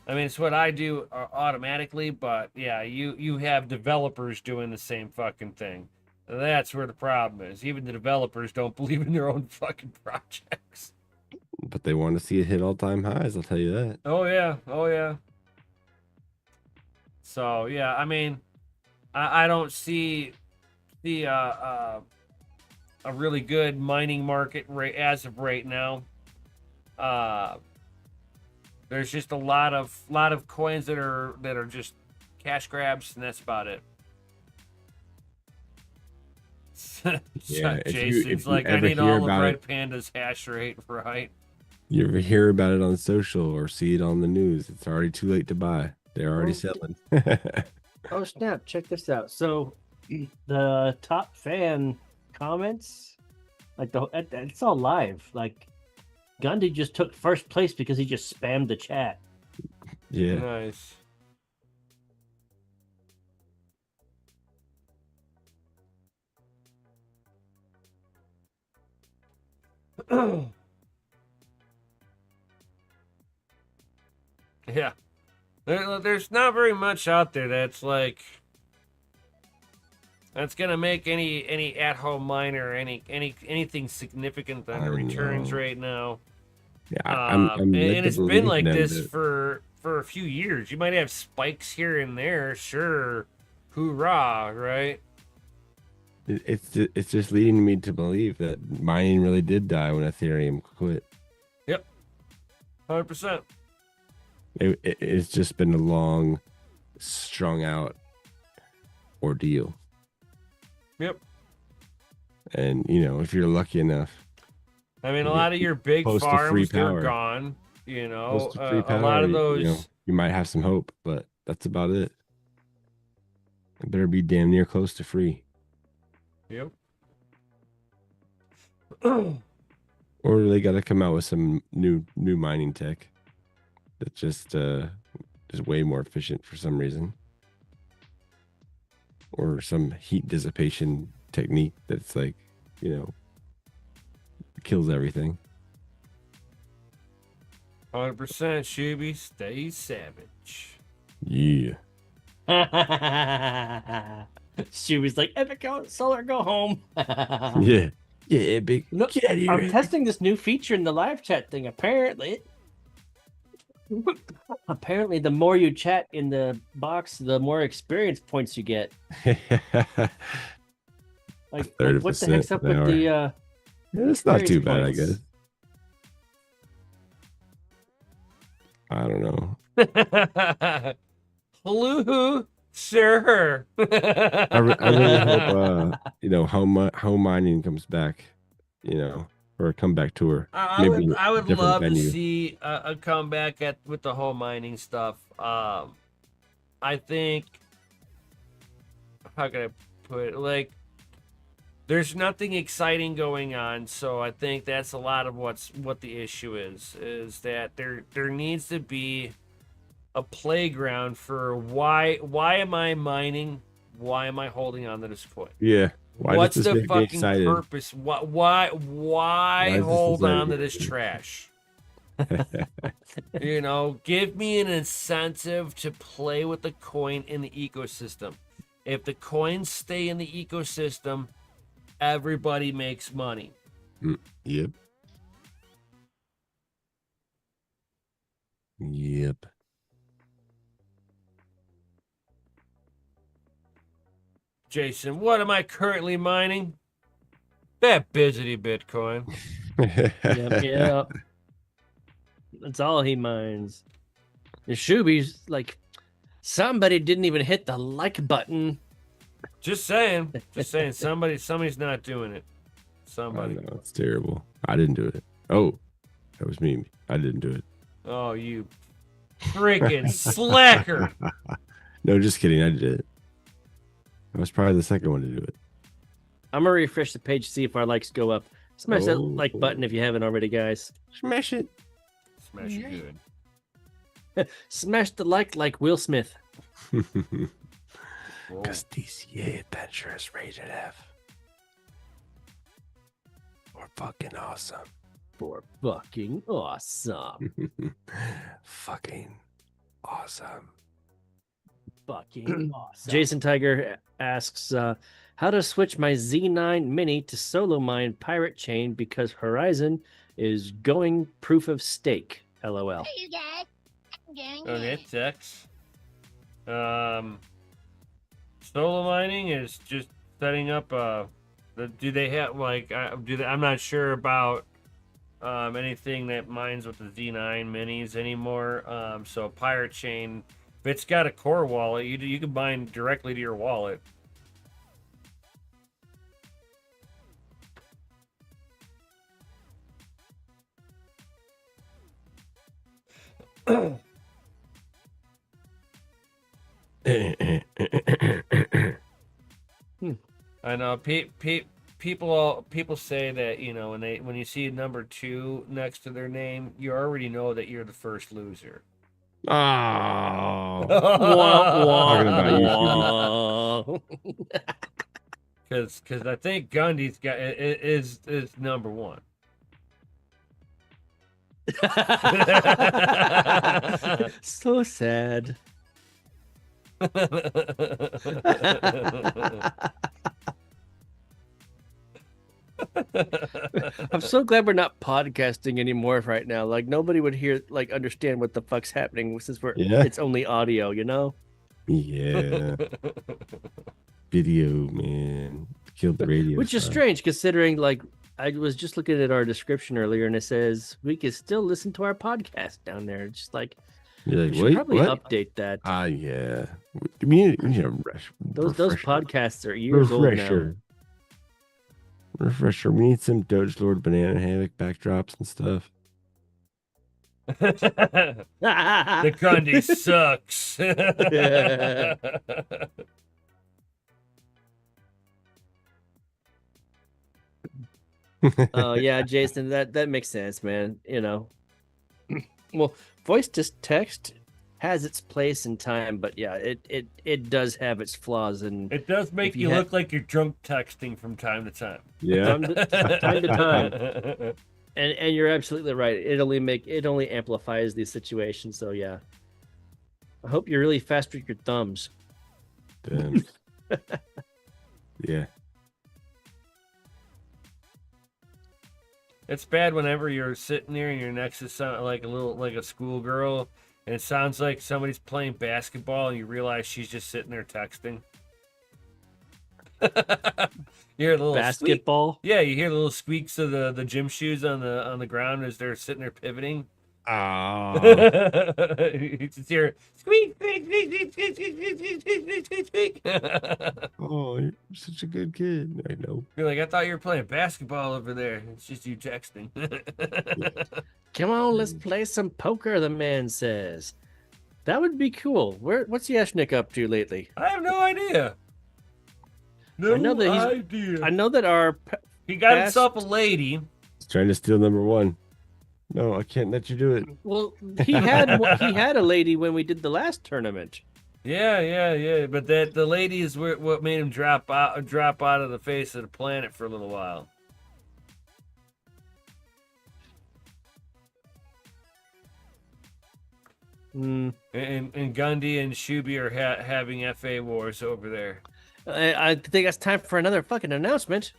[SPEAKER 2] I mean, it's what I do automatically, but yeah, you have developers doing the same fucking thing. That's where the problem is. Even the developers don't believe in their own fucking projects.
[SPEAKER 3] But they want to see it hit all-time highs, I'll tell you that.
[SPEAKER 2] Oh yeah. So yeah, I mean, I don't see a really good mining market as of right now. There's just a lot of coins that are just cash grabs, and that's about it.
[SPEAKER 3] Yeah,
[SPEAKER 2] Jason's
[SPEAKER 3] if you
[SPEAKER 2] like, I
[SPEAKER 3] ever
[SPEAKER 2] need
[SPEAKER 3] hear
[SPEAKER 2] all of
[SPEAKER 3] about
[SPEAKER 2] Red
[SPEAKER 3] it-
[SPEAKER 2] Panda's hash rate, right?
[SPEAKER 3] You ever hear about it on social or see it on the news? It's already too late to buy. They're already
[SPEAKER 1] Oh.
[SPEAKER 3] selling.
[SPEAKER 1] Oh snap! Check this out. So, the top fan comments, like it's all live. Like, Gandhi just took first place because he just spammed the chat.
[SPEAKER 3] Yeah.
[SPEAKER 2] Nice. Yeah. There's not very much out there that's gonna make any at-home miner anything significant on the
[SPEAKER 3] I
[SPEAKER 2] returns
[SPEAKER 3] know.
[SPEAKER 2] right now.
[SPEAKER 3] Yeah, I'm
[SPEAKER 2] And
[SPEAKER 3] led to
[SPEAKER 2] it's been
[SPEAKER 3] believe
[SPEAKER 2] like
[SPEAKER 3] them
[SPEAKER 2] this
[SPEAKER 3] that-
[SPEAKER 2] for a few years. You might have spikes here and there, sure, hoorah, right?
[SPEAKER 3] It's just leading me to believe that mining really did die when Ethereum quit.
[SPEAKER 2] 100%.
[SPEAKER 3] It's just been a long, strung out ordeal.
[SPEAKER 2] Yep.
[SPEAKER 3] And if you're lucky enough,
[SPEAKER 2] I mean, a
[SPEAKER 3] Yeah,
[SPEAKER 2] lot of your big
[SPEAKER 3] close to free
[SPEAKER 2] farms, they're
[SPEAKER 3] power.
[SPEAKER 2] gone. You know,
[SPEAKER 3] close to free
[SPEAKER 2] a
[SPEAKER 3] power,
[SPEAKER 2] lot of those.
[SPEAKER 3] you might have some hope, but that's about it. It better be damn near close to free,
[SPEAKER 2] Yep.
[SPEAKER 3] or they got to come out with some new mining tech that's just is way more efficient for some reason, or some heat dissipation technique that's like kills everything.
[SPEAKER 2] 100% Shuby, stay savage.
[SPEAKER 3] Yeah.
[SPEAKER 1] She was like, "Epic Solar, go home."
[SPEAKER 3] Yeah. Yeah, big.
[SPEAKER 1] Look,
[SPEAKER 3] Get out of here.
[SPEAKER 1] I'm testing this new feature in the live chat thing. Apparently, the more you chat in the box, the more experience points you get. Like what the heck's up with
[SPEAKER 3] 30%
[SPEAKER 1] the?
[SPEAKER 3] It's not too
[SPEAKER 1] experience
[SPEAKER 3] bad, I
[SPEAKER 1] points?
[SPEAKER 3] guess. I don't know.
[SPEAKER 2] Hello, sir.
[SPEAKER 3] I really hope home mining comes back, or a comeback tour.
[SPEAKER 2] I
[SPEAKER 3] Maybe
[SPEAKER 2] would
[SPEAKER 3] a different
[SPEAKER 2] love
[SPEAKER 3] venue.
[SPEAKER 2] to see a comeback with the whole mining stuff. I think, how can I put it? Like, there's nothing exciting going on, so I think that's a lot of what the issue is that there needs to be a playground for why am I mining? Why am I holding on to this coin?
[SPEAKER 3] Yeah. Why
[SPEAKER 2] What's
[SPEAKER 3] does this
[SPEAKER 2] the
[SPEAKER 3] make me
[SPEAKER 2] fucking
[SPEAKER 3] excited?
[SPEAKER 2] purpose? Why
[SPEAKER 3] Why is this
[SPEAKER 2] hold on to
[SPEAKER 3] exciting?
[SPEAKER 2] this trash? You know, give me an incentive to play with the coin in the ecosystem. If the coins stay in the ecosystem, everybody makes money.
[SPEAKER 3] Yep. Yep.
[SPEAKER 2] Jason, what am I currently mining? That Bizzity Bitcoin.
[SPEAKER 1] Yep. That's all he minds. And Shuby's like, somebody didn't even hit the like button.
[SPEAKER 2] Just saying. Just saying. Somebody's not doing it.
[SPEAKER 3] I
[SPEAKER 2] Somebody.
[SPEAKER 3] know, it's terrible. I didn't do it. Oh, that was me. I didn't do it.
[SPEAKER 2] Oh, you freaking slacker.
[SPEAKER 3] No, just kidding. I did it. I was probably the second one to do it.
[SPEAKER 1] I'm gonna refresh the page, see if our likes go up. Smash that like
[SPEAKER 3] Oh.
[SPEAKER 1] button if you haven't already, guys.
[SPEAKER 3] Smash it.
[SPEAKER 2] Smash it good.
[SPEAKER 1] Smash the like Will Smith.
[SPEAKER 2] Whoa.
[SPEAKER 3] DCA Adventures rated F. Or fucking awesome.
[SPEAKER 1] For fucking awesome.
[SPEAKER 3] Fucking awesome.
[SPEAKER 1] Fucking awesome. Jason Tiger asks, how to switch my Z9 Mini to solo mine Pirate Chain because Horizon is going proof of stake. LOL.
[SPEAKER 2] Okay, Tex. Solo mining is just setting up do they have like I'm not sure about anything that mines with the Z9 minis anymore. So Pirate Chain, if it's got a core wallet, you can mine directly to your wallet. I know people say that, you know, when you see number 2 next to their name, you already know that you're the first loser.
[SPEAKER 3] Oh.
[SPEAKER 1] Talking
[SPEAKER 3] about you,
[SPEAKER 2] Because I think Gundy's got is number 1.
[SPEAKER 1] So sad. I'm so glad we're not podcasting anymore right now. Like nobody would understand what the fuck's happening since it's only audio, you know?
[SPEAKER 3] Yeah. Video, man. Killed the radio.
[SPEAKER 1] Which is
[SPEAKER 3] star.
[SPEAKER 1] strange considering like I was just looking at our description earlier and it says we can still listen to our podcast down there. It's just like
[SPEAKER 3] You're
[SPEAKER 1] we
[SPEAKER 3] like,
[SPEAKER 1] should
[SPEAKER 3] wait,
[SPEAKER 1] probably
[SPEAKER 3] what?
[SPEAKER 1] update that.
[SPEAKER 3] Yeah. We need a
[SPEAKER 1] Those
[SPEAKER 3] refresher.
[SPEAKER 1] podcasts are years old now.
[SPEAKER 3] Refresher. We need some Doge Lord Banana Hammock backdrops and stuff.
[SPEAKER 2] The Gundy sucks.
[SPEAKER 1] Oh yeah, Jason, that makes sense, man. You know, well, voice to text has its place in time, but yeah, it does have its flaws, and
[SPEAKER 2] It does make
[SPEAKER 1] If
[SPEAKER 2] you
[SPEAKER 1] you
[SPEAKER 2] look like you're drunk texting from time to time.
[SPEAKER 3] Yeah.
[SPEAKER 1] time to time, and you're absolutely right. It only amplifies the situation. So yeah, I hope you're really fast with your thumbs.
[SPEAKER 3] Damn. Yeah.
[SPEAKER 2] It's bad whenever you're sitting there and you're next to like a schoolgirl, and it sounds like somebody's playing basketball, and you realize she's just sitting there texting. You hear a little
[SPEAKER 1] Basketball.
[SPEAKER 2] Squeak. Yeah, you hear the little squeaks of the gym shoes on the ground as they're sitting there pivoting.
[SPEAKER 3] Oh.
[SPEAKER 2] You just hear squeak, squeak, squeak, squeak, squeak, squeak, squeak, squeak, squeak, squeak.
[SPEAKER 3] Oh, you're such a good kid. I know.
[SPEAKER 2] You're like, I thought you were playing basketball over there. It's just you texting.
[SPEAKER 1] Come on, let's play some poker. The man says that would be cool. What's Yashnik up to lately?
[SPEAKER 2] I have no idea. No
[SPEAKER 1] I know that
[SPEAKER 2] idea.
[SPEAKER 1] I know that our
[SPEAKER 2] He got
[SPEAKER 1] past-
[SPEAKER 2] himself a lady.
[SPEAKER 3] He's trying to steal number 1. No, I can't let you do it.
[SPEAKER 1] Well, he had a lady when we did the last tournament.
[SPEAKER 2] Yeah. But that the lady is what made him drop out of the face of the planet for a little while.
[SPEAKER 1] Mm,
[SPEAKER 2] And Gundy and Shuby are having FA wars over there.
[SPEAKER 1] I think it's time for another fucking announcement,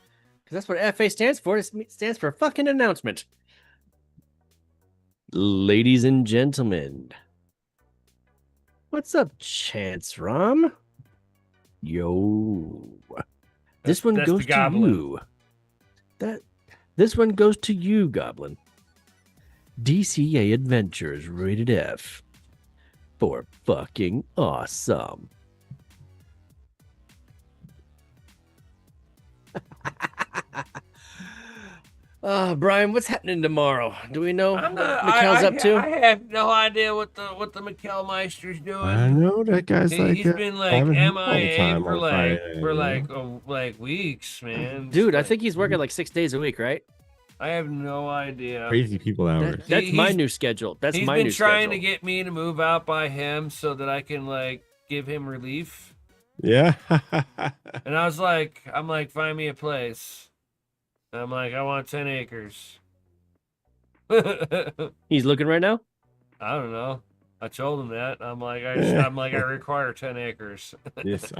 [SPEAKER 1] because that's what FA stands for. It stands for fucking announcement. Ladies and gentlemen, what's up, Chance Rom? Yo, this one
[SPEAKER 2] That's
[SPEAKER 1] goes
[SPEAKER 2] the
[SPEAKER 1] to
[SPEAKER 2] Goblin.
[SPEAKER 1] you. This one goes to you, Goblin. DCA Adventures rated F for fucking awesome. Brian, what's happening tomorrow? Do we know
[SPEAKER 2] I'm
[SPEAKER 1] what
[SPEAKER 2] not.
[SPEAKER 1] Mikkel's up to?
[SPEAKER 2] I have no idea what the Mikkel Meister's doing.
[SPEAKER 3] I know that guy's like
[SPEAKER 2] He's been like
[SPEAKER 3] having him all the
[SPEAKER 2] MIA
[SPEAKER 3] time
[SPEAKER 2] for
[SPEAKER 3] on Friday,
[SPEAKER 2] like weeks, man.
[SPEAKER 1] Dude, I
[SPEAKER 2] Just
[SPEAKER 1] think he's working like 6 days a week, right?
[SPEAKER 2] I have no idea.
[SPEAKER 3] crazy people hours.
[SPEAKER 1] That's my
[SPEAKER 2] he's-
[SPEAKER 1] new schedule. That's
[SPEAKER 2] He's
[SPEAKER 1] my
[SPEAKER 2] been
[SPEAKER 1] new
[SPEAKER 2] trying to
[SPEAKER 1] schedule.
[SPEAKER 2] get me to move out by him so that I can like give him relief.
[SPEAKER 3] Yeah.
[SPEAKER 2] And I'm like, find me a place. And I'm like, I want 10 acres. I
[SPEAKER 1] He's looking right now.
[SPEAKER 2] don't know. I told him that. I'm like, I require 10 acres.
[SPEAKER 3] Yes,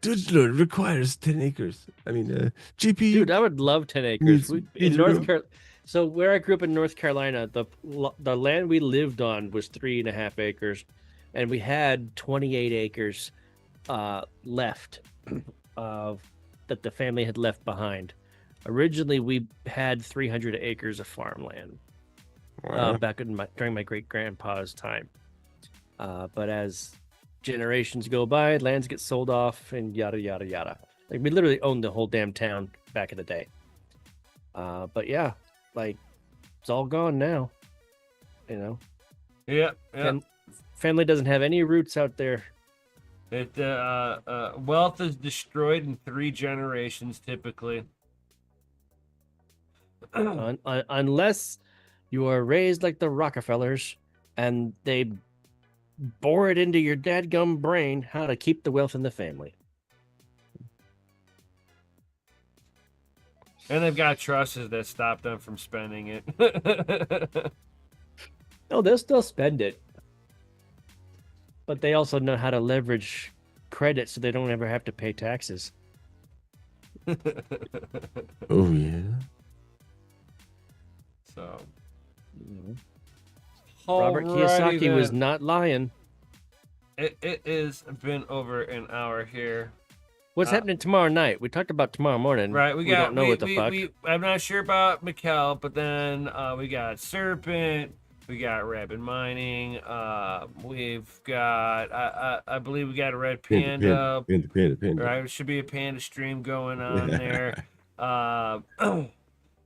[SPEAKER 3] Digital requires 10 acres. I mean, GP.
[SPEAKER 1] Dude, I would love 10 acres.
[SPEAKER 3] Needs-
[SPEAKER 1] In
[SPEAKER 3] needs
[SPEAKER 1] North
[SPEAKER 3] room.
[SPEAKER 1] Carolina. So where I grew up in North Carolina, the land we lived on was 3.5 acres, and we had 28 acres left of that the family had left behind. Originally, we had 300 acres of farmland
[SPEAKER 3] Wow.
[SPEAKER 1] back during my great grandpa's time. But as generations go by, lands get sold off and yada yada yada. Like we literally owned the whole damn town back in the day. But yeah, like it's all gone now. You know,
[SPEAKER 2] Yeah.
[SPEAKER 1] family doesn't have any roots out there.
[SPEAKER 2] Wealth is destroyed in 3 generations typically.
[SPEAKER 1] Unless you are raised like the Rockefellers and they bore it into your dadgum brain how to keep the wealth in the family.
[SPEAKER 2] And they've got trusses that stop them from spending it.
[SPEAKER 1] No, they'll still spend it. But they also know how to leverage credit so they don't ever have to pay taxes.
[SPEAKER 3] Oh, yeah.
[SPEAKER 2] So,
[SPEAKER 1] Robert
[SPEAKER 2] alrighty
[SPEAKER 1] Kiyosaki was
[SPEAKER 2] then.
[SPEAKER 1] not lying.
[SPEAKER 2] It has been over an hour here.
[SPEAKER 1] What's happening tomorrow night? We talked about tomorrow morning.
[SPEAKER 2] Right, we got.
[SPEAKER 1] don't know what the fuck.
[SPEAKER 2] I'm not sure about Mikkel, but then we got Serpent, we got Rabbit Mining, we've got. I believe we got a Red Panda.
[SPEAKER 3] Panda.
[SPEAKER 2] Right, there should be a Panda stream going on there.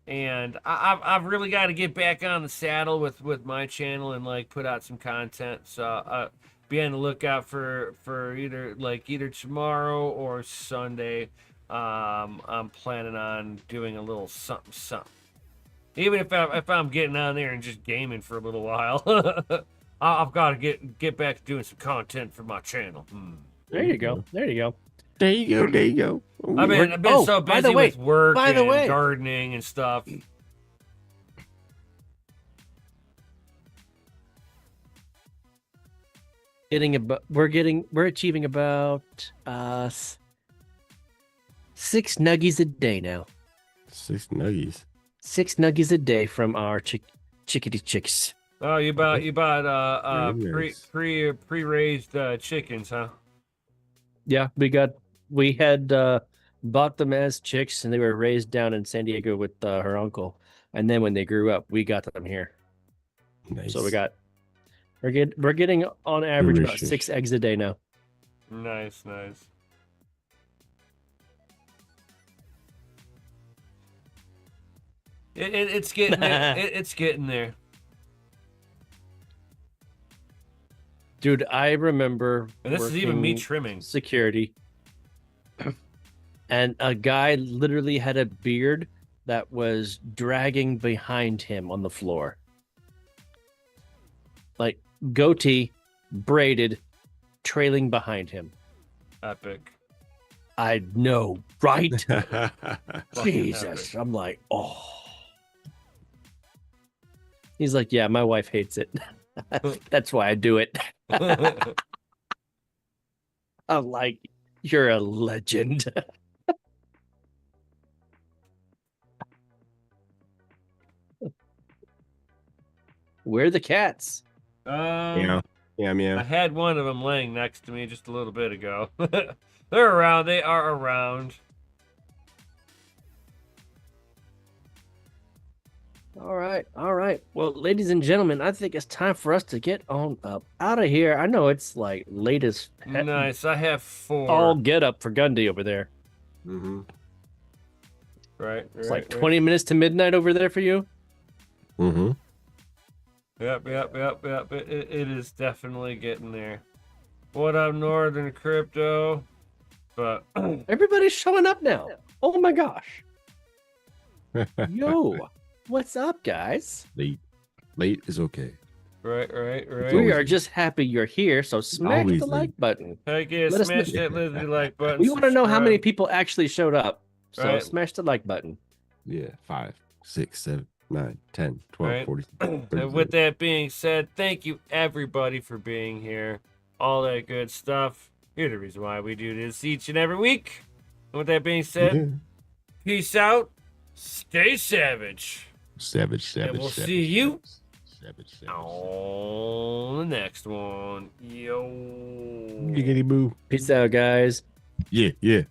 [SPEAKER 2] And I've really got to get back on the saddle with my channel and like put out some content. So be on the lookout for either tomorrow or Sunday. I'm planning on doing a little something. Even if I'm getting on there and just gaming for a little while, I've got to get back to doing some content for my channel.
[SPEAKER 1] There you go. There you go.
[SPEAKER 3] There you go.
[SPEAKER 2] I've been so
[SPEAKER 1] by
[SPEAKER 2] busy
[SPEAKER 1] the way,
[SPEAKER 2] with work
[SPEAKER 1] by the
[SPEAKER 2] and
[SPEAKER 1] way.
[SPEAKER 2] gardening and stuff.
[SPEAKER 1] We're achieving about 6 nuggies a day now.
[SPEAKER 3] 6 nuggies.
[SPEAKER 1] 6 nuggies a day from our chickadee chicks.
[SPEAKER 2] Oh, you bought
[SPEAKER 3] Very nice.
[SPEAKER 2] pre-raised chickens, huh?
[SPEAKER 1] Yeah, we had bought them as chicks, and they were raised down in San Diego with her uncle. And then when they grew up, we got them here.
[SPEAKER 3] Nice.
[SPEAKER 1] So we're getting on average about
[SPEAKER 3] Delicious.
[SPEAKER 1] 6 eggs a day now.
[SPEAKER 2] Nice. It's getting there. It's getting there.
[SPEAKER 1] Dude, I remember
[SPEAKER 2] And this is even me
[SPEAKER 1] working
[SPEAKER 2] trimming.
[SPEAKER 1] security, and a guy literally had a beard that was dragging behind him on the floor. Like goatee, braided, trailing behind him.
[SPEAKER 2] Epic.
[SPEAKER 1] I know, right?
[SPEAKER 2] Fucking
[SPEAKER 1] Jesus.
[SPEAKER 2] epic.
[SPEAKER 1] I'm like, oh. He's like, yeah, my wife hates it. That's why I do it. I'm like, you're a legend. Where are the cats?
[SPEAKER 3] Yeah. Yeah,
[SPEAKER 2] I
[SPEAKER 3] meow.
[SPEAKER 2] had one of them laying next to me just a little bit ago. They're around. They are around.
[SPEAKER 1] All right, all right. Well, ladies and gentlemen, I think it's time for us to get on up out of here. I know it's like late as
[SPEAKER 2] Nice. I have 4.
[SPEAKER 1] all get up for Gundy over there.
[SPEAKER 3] Mm-hmm.
[SPEAKER 2] Right.
[SPEAKER 1] It's like 20 minutes to midnight over there for you.
[SPEAKER 3] Mm-hmm.
[SPEAKER 2] Yep. It is definitely getting there. What up, Northern Crypto? But
[SPEAKER 1] Everybody's showing up now. Oh my gosh. Yo, what's up, guys?
[SPEAKER 3] Late is okay.
[SPEAKER 2] right.
[SPEAKER 1] We are just happy you're here, so smash
[SPEAKER 3] always
[SPEAKER 1] the
[SPEAKER 3] late.
[SPEAKER 1] like button.
[SPEAKER 2] Heck yeah,
[SPEAKER 1] Let us
[SPEAKER 2] smash
[SPEAKER 1] know-
[SPEAKER 2] that Lizzie like button.
[SPEAKER 1] We want to know how many
[SPEAKER 2] subscribe.
[SPEAKER 1] people actually showed up. So
[SPEAKER 2] Right.
[SPEAKER 1] smash the like button.
[SPEAKER 3] Yeah. 5, 6, 7, 9, 10, 12,
[SPEAKER 2] Right.
[SPEAKER 3] 40.
[SPEAKER 2] And with that being said, thank you everybody for being here. All that good stuff. You're the reason why we do this each and every week. And with that being said, peace out. Stay savage.
[SPEAKER 3] Savage.
[SPEAKER 2] And we'll see you
[SPEAKER 3] Savage.
[SPEAKER 2] on the next one. Yo.
[SPEAKER 3] Giggity boo.
[SPEAKER 1] Peace out, guys.
[SPEAKER 3] Yeah.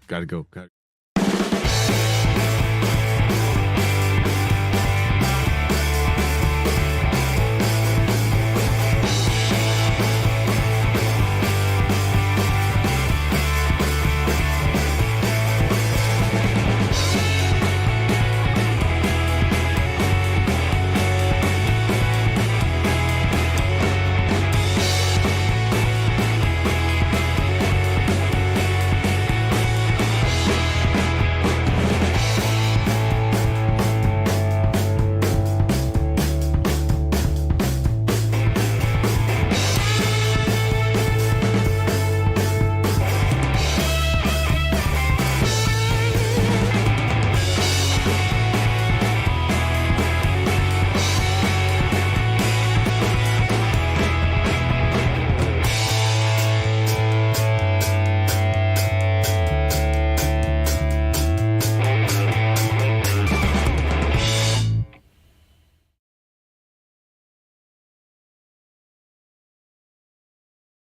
[SPEAKER 3] Gotta go.